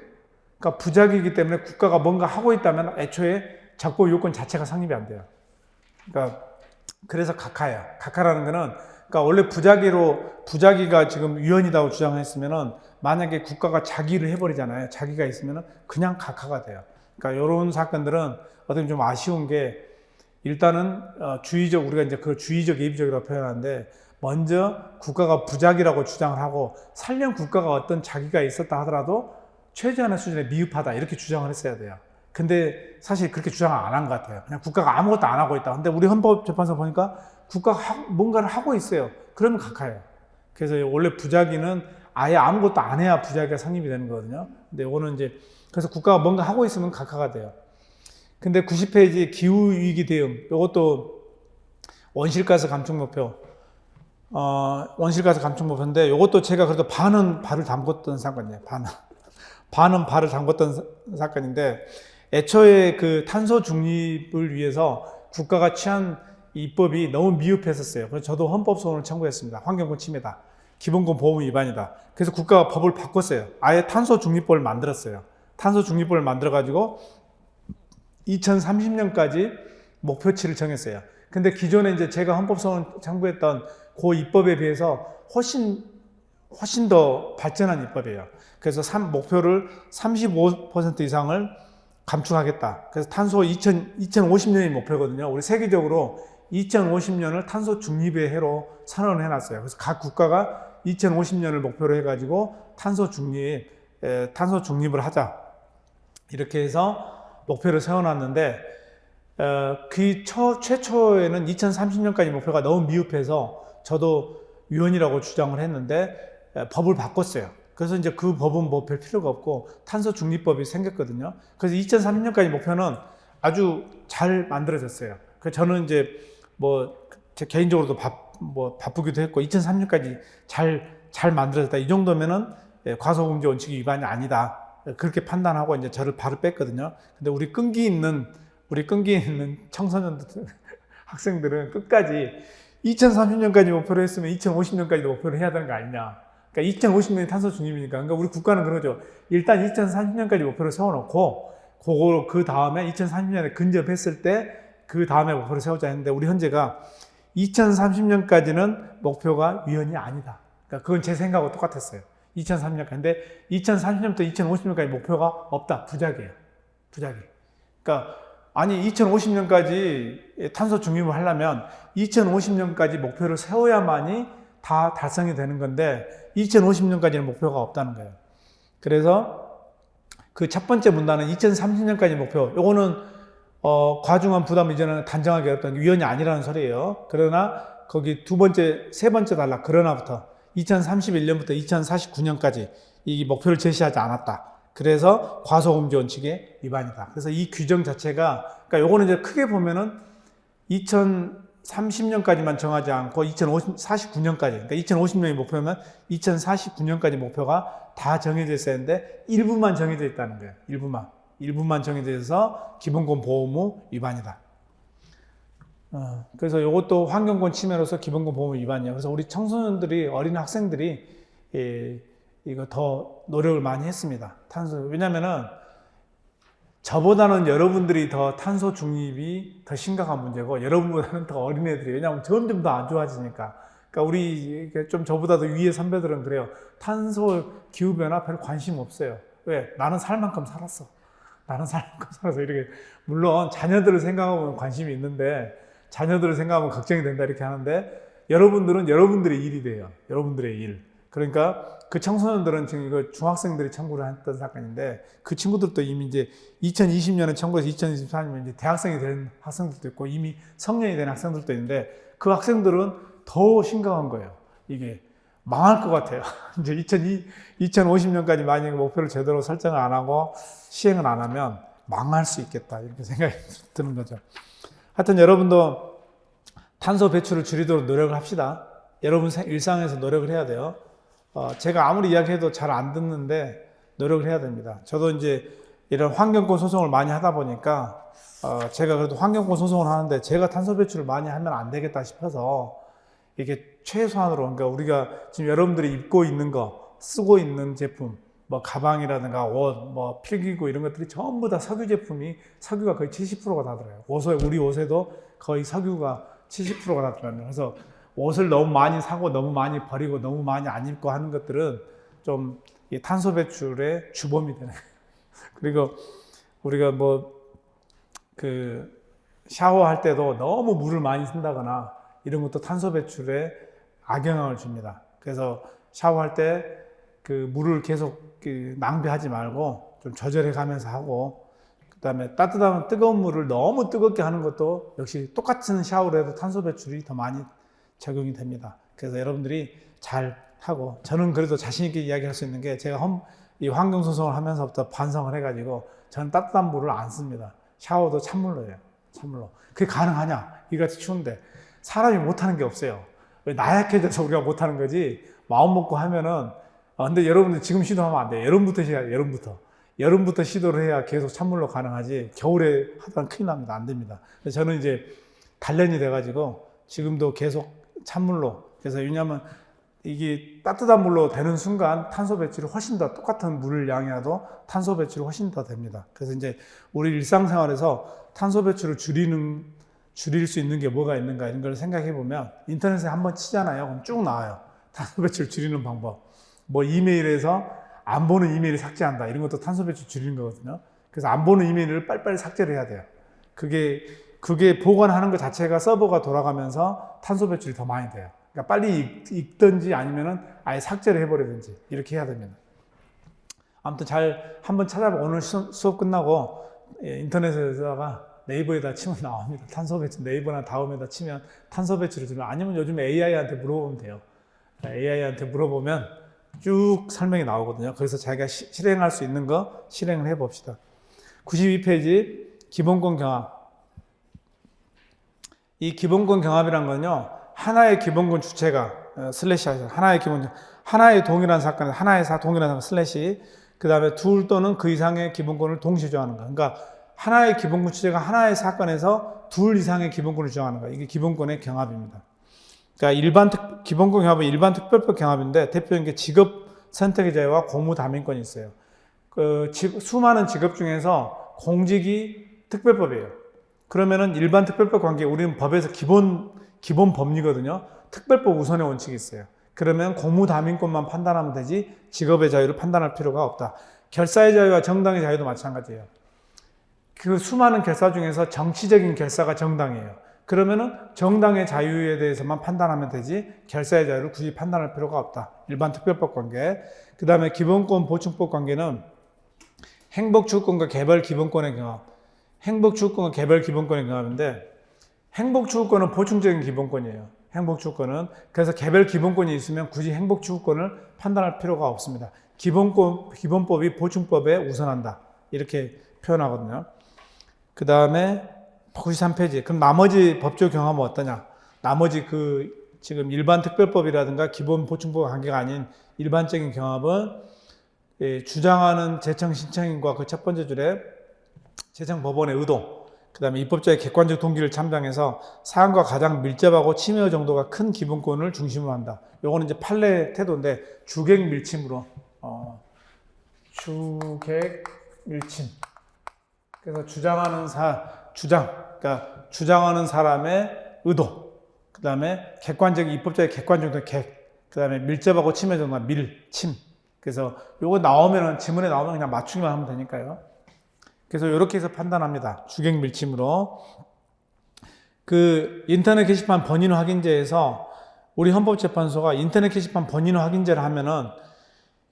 그러니까 부작위이기 때문에 국가가 뭔가 하고 있다면 애초에 적법 요건 자체가 성립이 안 돼요. 그러니까 그래서 각하예요. 각하라는 거는 그러니까 원래 부작위가 지금 위헌이라고 주장했으면은 만약에 국가가 자기를 해버리잖아요. 자기가 있으면은 그냥 각하가 돼요. 그러니까 이런 사건들은 어떻게 좀 아쉬운 게 일단은 주의적, 우리가 이제 그 주의적 예비적이라고 표현하는데, 먼저 국가가 부작이라고 주장을 하고 설령 국가가 어떤 자기가 있었다 하더라도 최저한의 수준에 미흡하다 이렇게 주장을 했어야 돼요. 근데 사실 그렇게 주장을 안 한 것 같아요. 그냥 국가가 아무것도 안 하고 있다. 근데 우리 헌법재판소 보니까 국가가 뭔가를 하고 있어요. 그러면 각하해요. 그래서 원래 부작위는 아예 아무것도 안 해야 부작위가 성립이 되는 거거든요. 근데 이거는 이제 그래서 국가가 뭔가 하고 있으면 각하가 돼요. 근데 90페이지 기후위기 대응, 이것도 온실가스 감축 목표, 온실가스 감축 목표인데, 이것도 제가 그래도 반은 발을 담궜던 사건이에요. 반은 발을 담궜던 사건인데, 애초에 그 탄소 중립을 위해서 국가가 취한 입법이 너무 미흡했었어요. 그래서 저도 헌법소원을 청구했습니다. 환경권 침해다. 기본권 보호 위반이다. 그래서 국가가 법을 바꿨어요. 아예 탄소 중립법을 만들었어요. 탄소 중립법을 만들어가지고 2030년까지 목표치를 정했어요. 근데 기존에 이제 제가 헌법소원 청구했던 그 입법에 비해서 훨씬 더 발전한 입법이에요. 그래서 목표를 35% 이상을 감축하겠다. 그래서 탄소 2050년이 목표거든요. 우리 세계적으로 2050년을 탄소 중립의 해로 선언을 해놨어요. 그래서 각 국가가 2050년을 목표로 해가지고 탄소 중립을 하자. 이렇게 해서 목표를 세워놨는데, 그 최초에는 2030년까지 목표가 너무 미흡해서 저도 위헌이라고 주장을 했는데, 법을 바꿨어요. 그래서 이제 그 법은 뭐 별 필요가 없고 탄소 중립법이 생겼거든요. 그래서 2030년까지 목표는 아주 잘 만들어졌어요. 그래서 저는 이제 제 개인적으로도 바쁘기도 했고 2030년까지 잘 만들어졌다. 이 정도면은 과소공제 원칙 위반이 아니다. 그렇게 판단하고 이제 저를 바로 뺐거든요. 근데 우리 끈기 있는 청소년들, 학생들은 끝까지 2030년까지 목표를 했으면 2050년까지도 목표를 해야 되는 거 아니냐. 그러니까 2050년이 탄소 중립이니까. 그러니까 우리 국가는 그러죠. 일단 2030년까지 목표를 세워놓고, 그 다음에 2030년에 근접했을 때, 그 다음에 목표를 세우자 했는데, 우리 헌재가 2030년까지는 목표가 위헌이 아니다. 그러니까 그건 제 생각하고 똑같았어요. 2030년까지. 근데 2030년부터 2050년까지 목표가 없다. 부작이에요. 부작위. 그러니까, 아니, 2050년까지 탄소 중립을 하려면 2050년까지 목표를 세워야만이 다 달성이 되는 건데 2050년까지는 목표가 없다는 거예요. 그래서 그 첫 번째 문단은 2030년까지 목표, 요거는 과중한 부담 이전은 단정하게 어떤 위헌이 아니라는 소리예요. 그러나 거기 세 번째 단락 그러나부터 2031년부터 2049년까지 이 목표를 제시하지 않았다. 그래서 과소공제 원칙의 위반이다. 그래서 이 규정 자체가, 그러니까 요거는 이제 크게 보면은 2030년까지만 정하지 않고 2049년까지, 그러니까 2050년이 목표면 2049년까지 목표가 다 정해져 있어야 하는데 일부만 정해져 있다는 거예요. 일부만 정해져 있어서 기본권 보호무 위반이다. 그래서 이것도 환경권 침해로서 기본권 보호무 위반이에요. 그래서 우리 청소년들이, 어린 학생들이 이거 더 노력을 많이 했습니다. 왜냐면은 저보다는 여러분들이 더 탄소 중립이 더 심각한 문제고, 여러분보다는 더 어린애들이, 왜냐하면 점점 더 안 좋아지니까. 그러니까 우리 좀 저보다도 위에 선배들은 그래요. 탄소 기후변화 별 관심 없어요. 왜? 나는 살 만큼 살았어. 이렇게. 물론 자녀들을 생각하면 관심이 있는데, 자녀들을 생각하면 걱정이 된다 이렇게 하는데, 여러분들은 여러분들의 일이 돼요. 여러분들의 일. 그러니까 그 청소년들은 지금 이거 중학생들이 청구를 했던 사건인데, 그 친구들도 이미 이제 2020년에 청구해서 2024년에 이제 대학생이 된 학생들도 있고 이미 성년이 된 학생들도 있는데, 그 학생들은 더 심각한 거예요. 이게 망할 것 같아요. 이제 2050년까지 만약에 목표를 제대로 설정을 안 하고 시행을 안 하면 망할 수 있겠다 이렇게 생각이 드는 거죠. 하여튼 여러분도 탄소 배출을 줄이도록 노력을 합시다. 여러분 일상에서 노력을 해야 돼요. 제가 아무리 이야기해도 잘 안 듣는데 노력을 해야 됩니다. 저도 이제 이런 환경권 소송을 많이 하다 보니까 제가 그래도 환경권 소송을 하는데 제가 탄소 배출을 많이 하면 안 되겠다 싶어서 이게 최소한으로, 그러니까 우리가 지금 여러분들이 입고 있는 거, 쓰고 있는 제품, 뭐 가방이라든가 옷, 필기구 이런 것들이 전부 다 석유 제품이, 석유가 거의 70%가 다 들어요. 우리 옷에도 거의 석유가 70%가 다 들어요. 그래서 옷을 너무 많이 사고 너무 많이 버리고 너무 많이 안 입고 하는 것들은 좀 탄소 배출의 주범이 되는 거예요. 그리고 우리가 샤워할 때도 너무 물을 많이 쓴다거나 이런 것도 탄소 배출에 악영향을 줍니다. 그래서 샤워할 때 그 물을 계속 낭비하지 말고 좀 조절해 가면서 하고, 그 다음에 따뜻한 뜨거운 물을 너무 뜨겁게 하는 것도 역시 똑같은 샤워를 해도 탄소 배출이 더 많이 적용이 됩니다. 그래서 여러분들이 잘 하고, 저는 그래도 자신 있게 이야기할 수 있는 게, 제가 이 환경소송을 하면서부터 반성을 해가지고 저는 따뜻한 물을 안 씁니다. 샤워도 찬물로 해요. 찬물로. 그게 가능하냐? 이같이 추운데. 사람이 못하는 게 없어요. 왜 나약해져서 우리가 못하는 거지, 마음 먹고 하면은. 근데 여러분들 지금 시도하면 안 돼요. 여름부터 시작, 여름부터 시도를 해야 계속 찬물로 가능하지, 겨울에 하다가 큰일 납니다. 안 됩니다. 그래서 저는 이제 단련이 돼가지고 지금도 계속 찬물로. 그래서 왜냐하면 이게 따뜻한 물로 되는 순간 탄소 배출이 훨씬 더, 똑같은 물 양이라도 탄소 배출이 훨씬 더 됩니다. 그래서 이제 우리 일상생활에서 탄소 배출을 줄일 수 있는 게 뭐가 있는가, 이런 걸 생각해 보면, 인터넷에 한번 치잖아요. 그럼 쭉 나와요. 탄소 배출 줄이는 방법. 뭐 이메일에서 안 보는 이메일을 삭제한다, 이런 것도 탄소 배출 줄이는 거거든요. 그래서 안 보는 이메일을 빨리빨리 삭제를 해야 돼요. 그게 보관하는 것 자체가 서버가 돌아가면서 탄소 배출이 더 많이 돼요. 그러니까 빨리 읽든지 아니면은 아예 삭제를 해버리든지 이렇게 해야 됩니다. 아무튼 잘 한번 찾아보고, 오늘 수업 끝나고 인터넷에다가 네이버에다 치면 나옵니다. 탄소 배출, 네이버나 다음에다 치면 탄소 배출을 주면, 아니면 요즘 AI한테 물어보면 돼요. AI한테 물어보면 쭉 설명이 나오거든요. 그래서 자기가 실행할 수 있는 거 실행을 해봅시다. 92페이지 기본권 경합. 이 기본권 경합이란 건요, 하나의 기본권 주체가 슬래시 하죠. 하나의 동일한 사건에 하나의 동일한 사건 슬래시, 그 다음에 둘 또는 그 이상의 기본권을 동시에 주장하는 거. 그러니까 하나의 기본권 주체가 하나의 사건에서 둘 이상의 기본권을 주장하는 거. 이게 기본권의 경합입니다. 그러니까 기본권 경합은 일반 특별법 경합인데, 대표적인 게 직업 선택의 자유와 고무 담임권이 있어요. 수많은 직업 중에서 공직이 특별법이에요. 그러면은 일반 특별법 관계, 우리는 법에서 기본 법리거든요. 특별법 우선의 원칙이 있어요. 그러면 고무 담임권만 판단하면 되지, 직업의 자유를 판단할 필요가 없다. 결사의 자유와 정당의 자유도 마찬가지예요. 그 수많은 결사 중에서 정치적인 결사가 정당이에요. 그러면은 정당의 자유에 대해서만 판단하면 되지, 결사의 자유를 굳이 판단할 필요가 없다. 일반 특별법 관계. 그 다음에 기본권 보충법 관계는 행복추구권과 개별 기본권의 경합. 행복추구권과 개별 기본권의 경합인데, 행복추구권은 보충적인 기본권이에요. 행복추구권은. 그래서 개별 기본권이 있으면 굳이 행복추구권을 판단할 필요가 없습니다. 기본법이 보충법에 우선한다, 이렇게 표현하거든요. 그 다음에 93페이지. 그럼 나머지 법적 경험은 어떠냐? 나머지 지금 일반 특별법이라든가 기본 보충법 관계가 아닌 일반적인 경합은, 주장하는 재청 신청인과 그 첫 번째 줄에 재청 법원의 의도, 그 다음에 입법자의 객관적 동기를 참작해서 사안과 가장 밀접하고 침해 정도가 큰 기본권을 중심으로 한다. 요거는 이제 판례 태도인데, 주객 밀침으로, 주객 밀침. 그래서 그러니까 주장하는 사람의 의도, 그 다음에 입법자의 객관적 동기, 그 다음에 밀접하고 침해 정도가 밀침. 그래서 요거 나오면은, 지문에 나오면 그냥 맞추기만 하면 되니까요. 그래서 이렇게 해서 판단합니다. 주객 밀침으로. 인터넷 게시판 번인후 확인제에서 우리 헌법재판소가 인터넷 게시판 번인후 확인제를 하면은,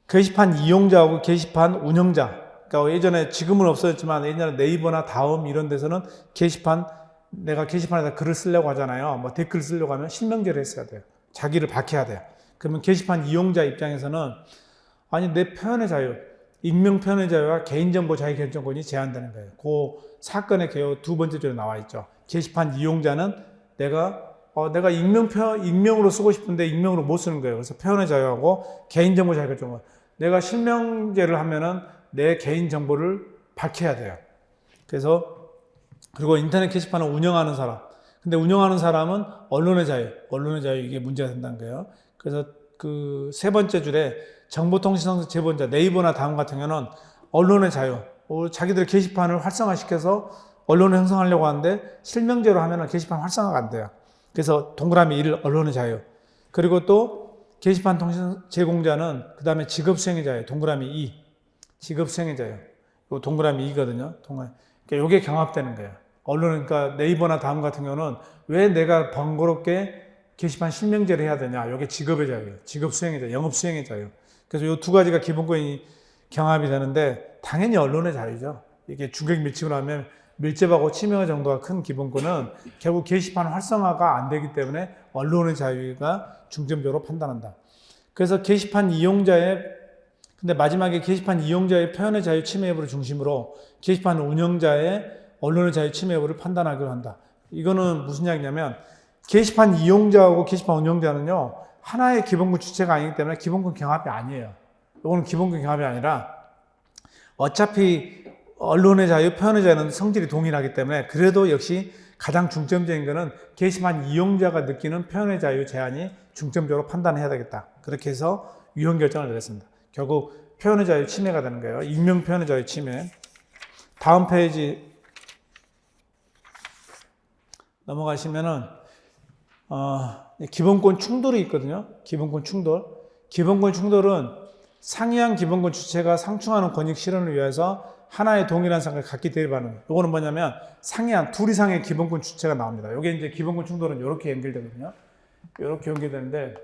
게시판 이용자하고 게시판 운영자, 그러니까 예전에, 지금은 없어졌지만 예전에 네이버나 다음 이런 데서는 내가 게시판에다 글을 쓰려고 하잖아요. 뭐 댓글 쓰려고 하면 실명제를 했어야 돼요. 자기를 밝혀야 돼요. 그러면 게시판 이용자 입장에서는, 아니, 내 표현의 자유, 익명 표현의 자유와 개인정보 자유결정권이 제한되는 거예요. 그 사건의 개요 두 번째 줄에 나와 있죠. 게시판 이용자는 내가 익명으로 쓰고 싶은데 익명으로 못 쓰는 거예요. 그래서 표현의 자유하고 개인정보 자유결정권. 내가 실명제를 하면은 내 개인정보를 밝혀야 돼요. 그리고 인터넷 게시판을 운영하는 사람. 근데 운영하는 사람은 언론의 자유, 이게 문제가 된다는 거예요. 그래서 세 번째 줄에 정보통신성 제보자, 네이버나 다음 같은 경우는 언론의 자유, 자기들 게시판을 활성화시켜서 언론을 형성하려고 하는데, 실명제로 하면 게시판 활성화가 안 돼요. 그래서 동그라미 1, 언론의 자유. 그리고 또 게시판 통신 제공자는 그 다음에 직업수행의 자유, 동그라미 2, 직업수행의 자유. 요 동그라미 2거든요. 그러니까 요게 경합되는 거예요. 언론, 그러니까 네이버나 다음 같은 경우는 왜 내가 번거롭게 게시판 실명제를 해야 되냐. 이게 직업의 자유, 직업 수행의 자유, 영업 수행의 자유. 그래서 이 두 가지가 기본권이 경합이 되는데 당연히 언론의 자유죠. 이게 중객 밀집을 하면 밀접하고 치명의 정도가 큰 기본권은 결국 게시판 활성화가 안 되기 때문에 언론의 자유가 중점적으로 판단한다. 그래서 게시판 이용자의, 근데 마지막에 게시판 이용자의 표현의 자유 침해 여부를 중심으로 게시판 운영자의 언론의 자유 침해 여부를 판단하기로 한다. 이거는 무슨 이야기냐면 게시판 이용자하고 게시판 운영자는요, 하나의 기본권 주체가 아니기 때문에 기본권 경합이 아니에요. 이거는 기본권 경합이 아니라 어차피 언론의 자유, 표현의 자유는 성질이 동일하기 때문에 그래도 역시 가장 중점적인 것은 게시판 이용자가 느끼는 표현의 자유 제한이 중점적으로 판단해야 되겠다. 그렇게 해서 위헌 결정을 내렸습니다. 결국 표현의 자유 침해가 되는 거예요. 익명 표현의 자유 침해. 다음 페이지 넘어가시면은 기본권 충돌이 있거든요. 기본권 충돌. 기본권 충돌은 상이한 기본권 주체가 상충하는 권익 실현을 위해서 하나의 동일한 상을 각기 대립하는 거예요. 이거는 뭐냐면 상이한 둘 이상의 기본권 주체가 나옵니다. 이게 이제 기본권 충돌은 이렇게 연결되거든요. 이렇게 연결되는데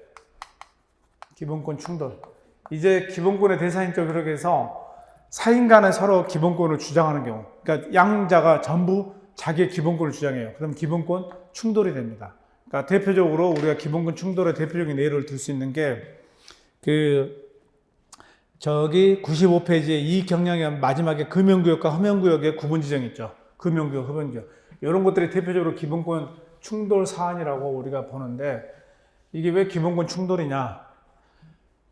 기본권 충돌. 이제 기본권의 대상인적 흐름에서 사인 간에 서로 기본권을 주장하는 경우, 그러니까 양자가 전부 자기의 기본권을 주장해요. 그럼 기본권 충돌이 됩니다. 그러니까 대표적으로 우리가 기본권 충돌의 대표적인 예를 들 수 있는 게 저기 95페이지에 이 경량의 마지막에 금연구역과 흡연구역의 구분 지정이 있죠. 금연구역, 흡연구역. 이런 것들이 대표적으로 기본권 충돌 사안이라고 우리가 보는데 이게 왜 기본권 충돌이냐.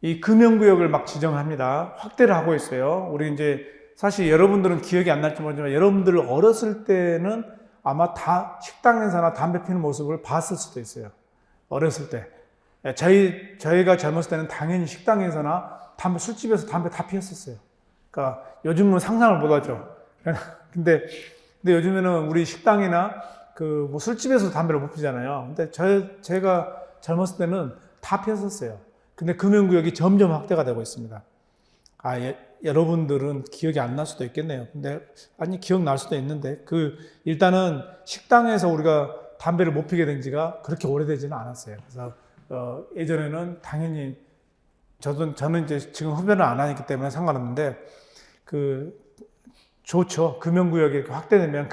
이 금연구역을 막 지정합니다. 확대를 하고 있어요. 우리 이제 사실 여러분들은 기억이 안 날지 모르지만 여러분들 어렸을 때는 아마 다 식당에서나 담배 피는 모습을 봤을 수도 있어요. 어렸을 때. 저희가 젊었을 때는 당연히 식당에서나 술집에서 담배 다 피웠었어요. 그러니까 요즘은 상상을 못 하죠. 근데 요즘에는 우리 식당이나 뭐 술집에서 담배를 못 피잖아요. 근데 제가 젊었을 때는 다 피웠었어요. 근데 금연구역이 점점 확대가 되고 있습니다. 여러분들은 기억이 안 날 수도 있겠네요. 근데 기억날 수도 있는데 일단은 식당에서 우리가 담배를 못 피게 된 지가 그렇게 오래되지는 않았어요. 그래서 예전에는 당연히 저는 이제 지금 흡연을 안 하기 때문에 상관없는데 좋죠. 금연구역이 확대되면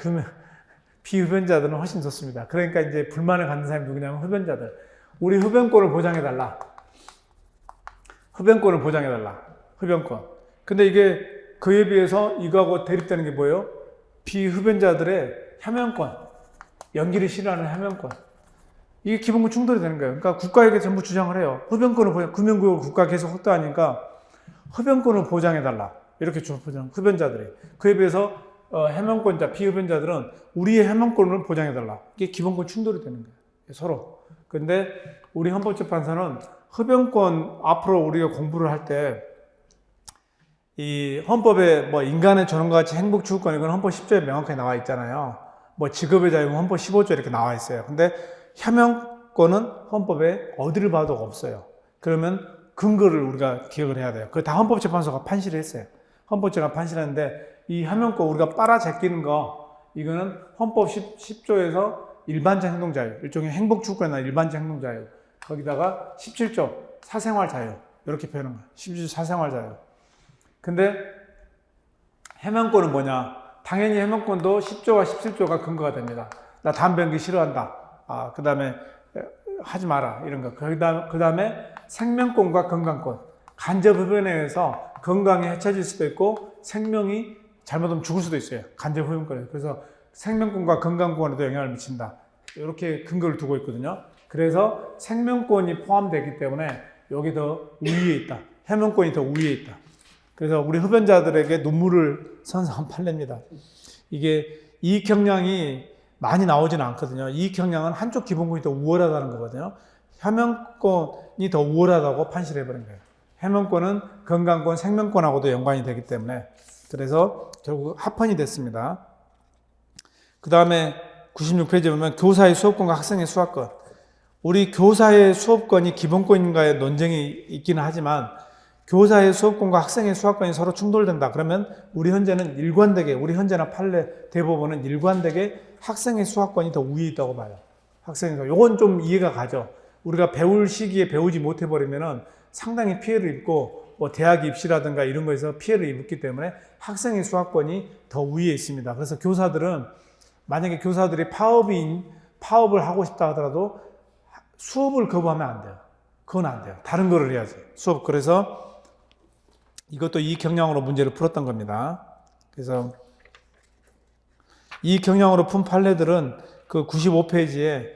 비흡연자들은 훨씬 좋습니다. 그러니까 이제 불만을 갖는 사람이 누구냐면 흡연자들. 우리 흡연권을 보장해달라. 흡연권을 보장해달라. 흡연권. 근데 이게 그에 비해서 이거하고 대립되는 게 뭐예요? 비흡연자들의 혐연권. 연기를 싫어하는 혐연권. 이게 기본권 충돌이 되는 거예요. 그러니까 국가에게 전부 주장을 해요. 흡연권을 금연구역을 국가가 계속 확대하니까 흡연권을 보장해달라. 이렇게 주장, 흡연자들이. 그에 비해서 해명권자, 비흡연자들은 우리의 해명권을 보장해달라. 이게 기본권 충돌이 되는 거예요. 서로. 근데 우리 헌법재판소는 흡연권 앞으로 우리가 공부를 할 때 이 헌법에 뭐 인간의 존엄과 같이 행복 추구권 이건 헌법 10조에 명확하게 나와 있잖아요. 뭐 직업의 자유는 헌법 15조에 이렇게 나와 있어요. 근데 혐연권은 헌법에 어디를 봐도 없어요. 그러면 근거를 우리가 기억을 해야 돼요. 그거 다 헌법재판소가 판시를 했어요. 헌법재가 판시했는데 이 혐연권 우리가 빨아 제끼는 거 이거는 헌법 10조에서 일반적 행동자유, 일종의 행복추구권이나 일반적 행동자유 거기다가 17조 사생활자유 이렇게 표현한 거예요. 17조 사생활자유. 근데 해명권은 뭐냐? 당연히 해명권도 10조와 17조가 근거가 됩니다. 나 담배 연기 싫어한다. 그 다음에 하지 마라. 이런 거. 그 다음에 생명권과 건강권. 간접 흡연에 의해서 건강이 해쳐질 수도 있고 생명이 잘못하면 죽을 수도 있어요. 간접 흡연권에. 그래서 생명권과 건강권에도 영향을 미친다. 이렇게 근거를 두고 있거든요. 그래서 생명권이 포함되기 때문에 여기 더 우위에 있다. 해명권이 더 우위에 있다. 그래서 우리 흡연자들에게 눈물을 선사한 판례입니다. 이게 이익 형량이 많이 나오지는 않거든요. 이익 형량은 한쪽 기본권이 더 우월하다는 거거든요. 해명권이 더 우월하다고 판시를 해버린 거예요. 해명권은 건강권, 생명권하고도 연관이 되기 때문에 그래서 결국 합헌이 됐습니다. 그 다음에 96페이지에 보면 교사의 수업권과 학생의 수학권. 우리 교사의 수업권이 기본권인가의 논쟁이 있기는 하지만 교사의 수업권과 학생의 수학권이 서로 충돌된다. 그러면 우리 현재는 일관되게, 우리 현재나 판례 대법원은 일관되게 학생의 수학권이 더 우위에 있다고 봐요. 학생에서. 요건 좀 이해가 가죠. 우리가 배울 시기에 배우지 못해버리면은 상당히 피해를 입고 뭐 대학 입시라든가 이런 거에서 피해를 입기 때문에 학생의 수학권이 더 위에 있습니다. 그래서 교사들은 만약에 교사들이 파업을 하고 싶다 하더라도 수업을 거부하면 안 돼요. 그건 안 돼요. 다른 거를 해야지. 수업. 그래서 이것도 이익 경량으로 문제를 풀었던 겁니다. 그래서 이익 경량으로 푼 판례들은 그 95페이지에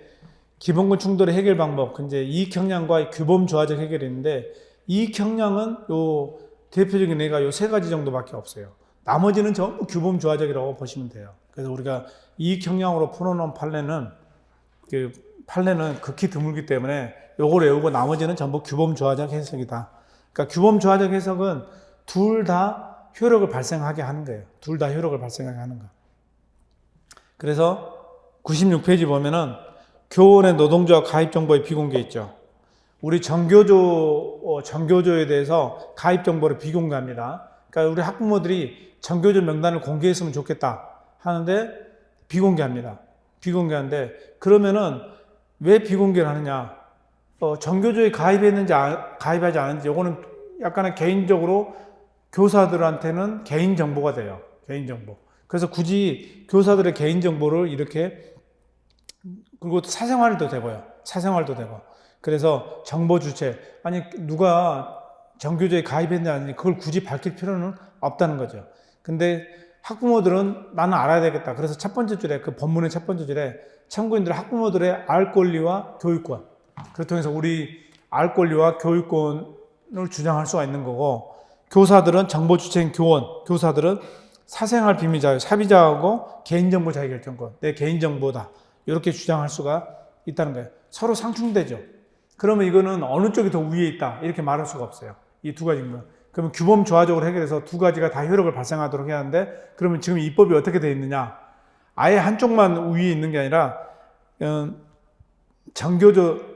기본권 충돌의 해결 방법, 이제 이익 경량과 규범 조화적 해결이 있는데 이익 경량은 요 대표적인 예가 요 세 가지 정도밖에 없어요. 나머지는 전부 규범 조화적이라고 보시면 돼요. 그래서 우리가 이익 경량으로 풀어놓은 판례는 극히 드물기 때문에 요걸 외우고 나머지는 전부 규범 조화적 해석이다. 그러니까 규범 조화적 해석은 둘 다 효력을 발생하게 하는 거예요. 둘 다 효력을 발생하게 하는 거. 그래서 96페이지 보면은 교원의 노동조합 가입 정보의 비공개 있죠. 우리 정교조에 대해서 가입 정보를 비공개합니다. 그러니까 우리 학부모들이 정교조 명단을 공개했으면 좋겠다 하는데 비공개합니다. 비공개하는데 그러면은 왜 비공개를 하느냐? 정교조에 가입했는지 가입하지 않은지 이거는 약간은 개인적으로 교사들한테는 개인 정보가 돼요. 개인 정보. 그래서 굳이 교사들의 개인 정보를 이렇게 그리고 사생활도 되고요. 사생활도 되고. 그래서 정보 주체 아니 누가 정교조에 가입했는지 아닌지 그걸 굳이 밝힐 필요는 없다는 거죠. 근데 학부모들은 나는 알아야 되겠다. 그래서 첫 번째 줄에 그 본문의 첫 번째 줄에 참고인들 학부모들의 알 권리와 교육권. 그를 통해서 우리 알 권리와 교육권을 주장할 수가 있는 거고 교사들은 정보 주체인 교원, 교사들은 사생활 비밀 자유, 사비자하고 개인정보 자기결정권, 내 개인정보다 이렇게 주장할 수가 있다는 거예요. 서로 상충되죠. 그러면 이거는 어느 쪽이 더 위에 있다 이렇게 말할 수가 없어요. 이 두 가지는. 그러면 규범 조화적으로 해결해서 두 가지가 다 효력을 발생하도록 해야 하는데 그러면 지금 입법이 어떻게 되어 있느냐? 아예 한쪽만 위에 있는 게 아니라 정교조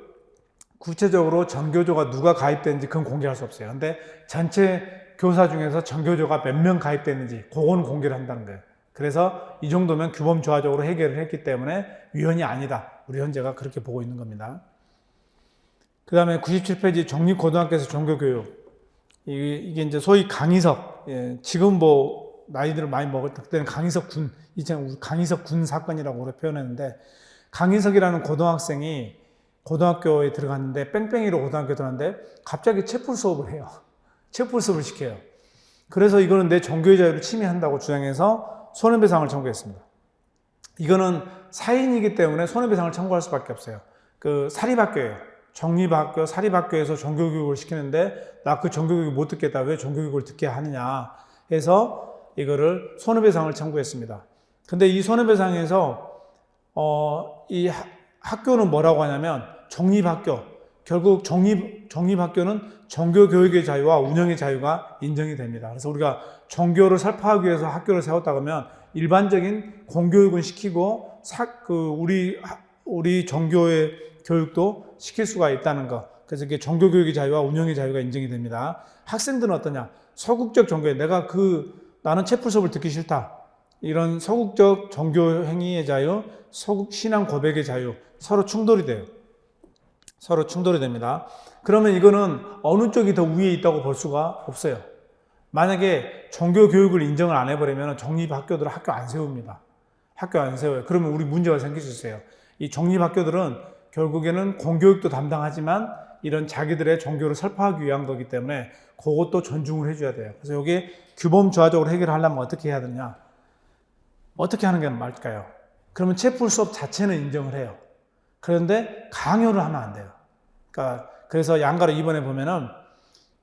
구체적으로 정교조가 누가 가입됐는지 그건 공개할 수 없어요. 근데 전체 교사 중에서 정교조가 몇 명 가입됐는지 그건 공개를 한다는 거예요. 그래서 이 정도면 규범 조화적으로 해결을 했기 때문에 위헌이 아니다. 우리 현재가 그렇게 보고 있는 겁니다. 그 다음에 97페이지 정립고등학교에서 종교교육. 이게 이제 소위 강희석. 지금 뭐 나이들을 많이 먹을 때는 강희석 군, 강희석 군 사건이라고 표현했는데 강희석이라는 고등학생이 고등학교에 들어갔는데 뺑뺑이로 고등학교에 들어갔는데 갑자기 채플 수업을 해요. 채플 수업을 시켜요. 그래서 이거는 내 종교의 자유를 침해한다고 주장해서 손해배상을 청구했습니다. 이거는 사인이기 때문에 손해배상을 청구할 수밖에 없어요. 그 사립학교예요. 정립학교, 사립학교에서 종교교육을 시키는데 나 그 종교교육 못 듣겠다. 왜 종교교육을 듣게 하느냐 해서 이거를 손해배상을 청구했습니다. 근데 이 손해배상에서 이 학교는 뭐라고 하냐면 정립학교, 결국 정립학교는 종교교육의 자유와 운영의 자유가 인정이 됩니다. 그래서 우리가 종교를 설파하기 위해서 학교를 세웠다 그러면 일반적인 공교육은 시키고 우리 종교의 교육도 시킬 수가 있다는 것. 그래서 이게 종교교육의 자유와 운영의 자유가 인정이 됩니다. 학생들은 어떠냐? 소극적 종교에 나는 채플 수업을 듣기 싫다. 이런 소극적 종교 행위의 자유, 소극 신앙 고백의 자유 서로 충돌이 돼요. 서로 충돌이 됩니다. 그러면 이거는 어느 쪽이 더 위에 있다고 볼 수가 없어요. 만약에 종교 교육을 인정을 안 해버리면 정립학교들은 학교 안 세웁니다. 학교 안 세워요. 그러면 우리 문제가 생길 수 있어요. 이 정립학교들은 결국에는 공교육도 담당하지만 이런 자기들의 종교를 설파하기 위한 거기 때문에 그것도 존중을 해줘야 돼요. 그래서 이게 규범 조화적으로 해결하려면 어떻게 해야 되냐? 어떻게 하는 게 맞을까요? 그러면 채플 수업 자체는 인정을 해요. 그런데 강요를 하면 안 돼요. 그래서 양가로 2번에 보면은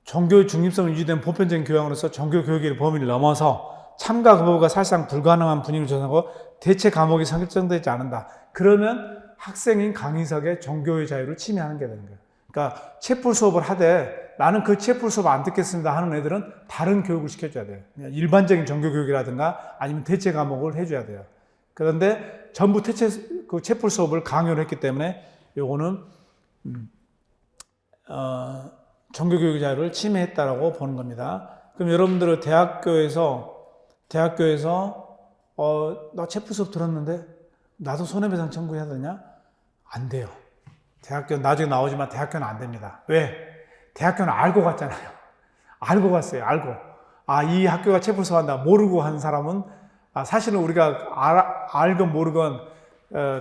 종교의 중립성을 유지된 보편적인 교양으로서 종교 교육의 범위를 넘어서 참가 거부가 사실상 불가능한 분위기를 조성하고 대체 과목이 설정되지 않는다. 그러면 학생인 강희석의 종교의 자유를 침해하는 게 되는 거예요. 그러니까 채플 수업을 하되 나는 그 채플 수업 안 듣겠습니다 하는 애들은 다른 교육을 시켜줘야 돼요. 일반적인 종교 교육이라든가 아니면 대체 과목을 해줘야 돼요. 그런데 전부 그 채플 수업을 강요를 했기 때문에 요거는 종교교육 자유를 침해했다라고 보는 겁니다. 그럼 여러분들은 대학교에서 나 체포 수업 들었는데 나도 손해배상 청구해야 되냐? 안 돼요. 대학교 나중에 나오지만 대학교는 안 됩니다. 왜? 대학교는 알고 갔잖아요. 알고 갔어요. 알고. 이 학교가 체포 수업한다. 모르고 한 사람은 사실은 우리가 알건 모르건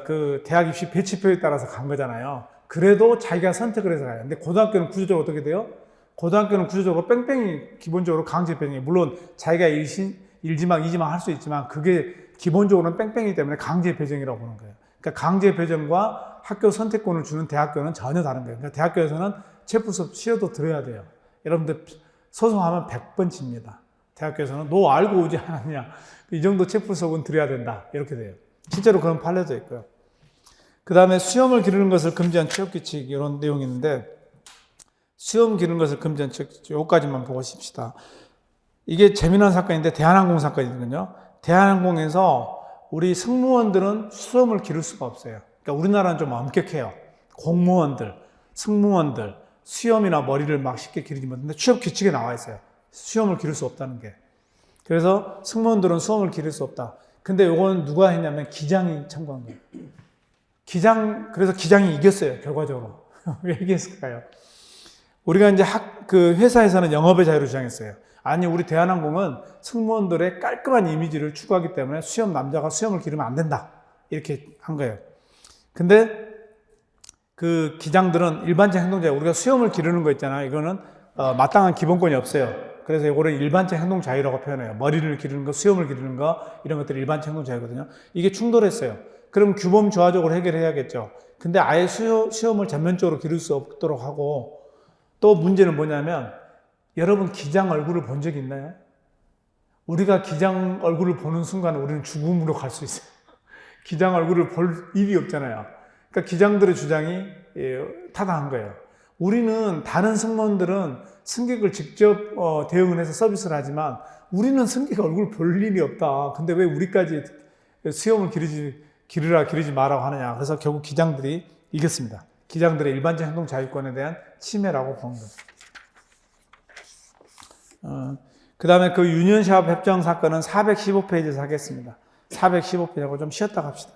그 대학 입시 배치표에 따라서 간 거잖아요. 그래도 자기가 선택을 해서 가요. 근데 고등학교는 구조적으로 어떻게 돼요? 고등학교는 구조적으로 뺑뺑이 기본적으로 강제 배정이 물론 자기가 일지망 이지망 할 수 있지만 그게 기본적으로는 뺑뺑이 때문에 강제 배정이라고 보는 거예요. 그러니까 강제 배정과 학교 선택권을 주는 대학교는 전혀 다른 거예요. 그러니까 대학교에서는 체포 수업 쉬어도 들어야 돼요. 여러분들 소송하면 100번 집니다. 대학교에서는 너 알고 오지 않았냐? 이 정도 체포 수업은 들어야 된다. 이렇게 돼요. 실제로 그런 판례도 있고요. 그 다음에 수염을 기르는 것을 금지한 취업규칙 이런 내용이 있는데 수염 기르는 것을 금지한 취업규칙 여기까지만 보고 싶시다. 이게 재미난 사건인데 대한항공 사건이거든요. 대한항공에서 우리 승무원들은 수염을 기를 수가 없어요. 그러니까 우리나라는 좀 엄격해요. 공무원들, 승무원들 수염이나 머리를 막 쉽게 기르지 못하는데 취업규칙에 나와 있어요. 수염을 기를 수 없다는 게. 그래서 승무원들은 수염을 기를 수 없다. 근데 요건 누가 했냐면 기장이 청구한 거예요. 그래서 기장이 이겼어요, 결과적으로. 왜 이겼을까요? 우리가 이제 회사에서는 영업의 자유를 주장했어요. 아니, 우리 대한항공은 승무원들의 깔끔한 이미지를 추구하기 때문에 남자가 수염을 기르면 안 된다. 이렇게 한 거예요. 근데 그 기장들은 일반적 행동자예요. 우리가 수염을 기르는 거 있잖아요. 이거는 마땅한 기본권이 없어요. 그래서 이거를 일반적 행동 자유라고 표현해요. 머리를 기르는 거, 수염을 기르는 거 이런 것들이 일반적 행동 자유거든요. 이게 충돌했어요. 그럼 규범 조화적으로 해결해야겠죠. 근데 아예 수염을 전면적으로 기를 수 없도록 하고 또 문제는 뭐냐면 여러분 기장 얼굴을 본 적이 있나요? 우리가 기장 얼굴을 보는 순간 우리는 죽음으로 갈 수 있어요. 기장 얼굴을 볼 일이 없잖아요. 그러니까 기장들의 주장이 타당한 거예요. 우리는 다른 승무원들은 승객을 직접 대응을 해서 서비스를 하지만 우리는 승객 얼굴 볼 일이 없다. 근데 왜 우리까지 수염을 기르지 마라고 하느냐. 그래서 결국 기장들이 이겼습니다. 기장들의 일반적 행동 자유권에 대한 침해라고 본 거예요. 그 다음에 그 유니언샵 협정 사건은 415페이지에서 하겠습니다. 415페이지하고 좀 쉬었다 갑시다.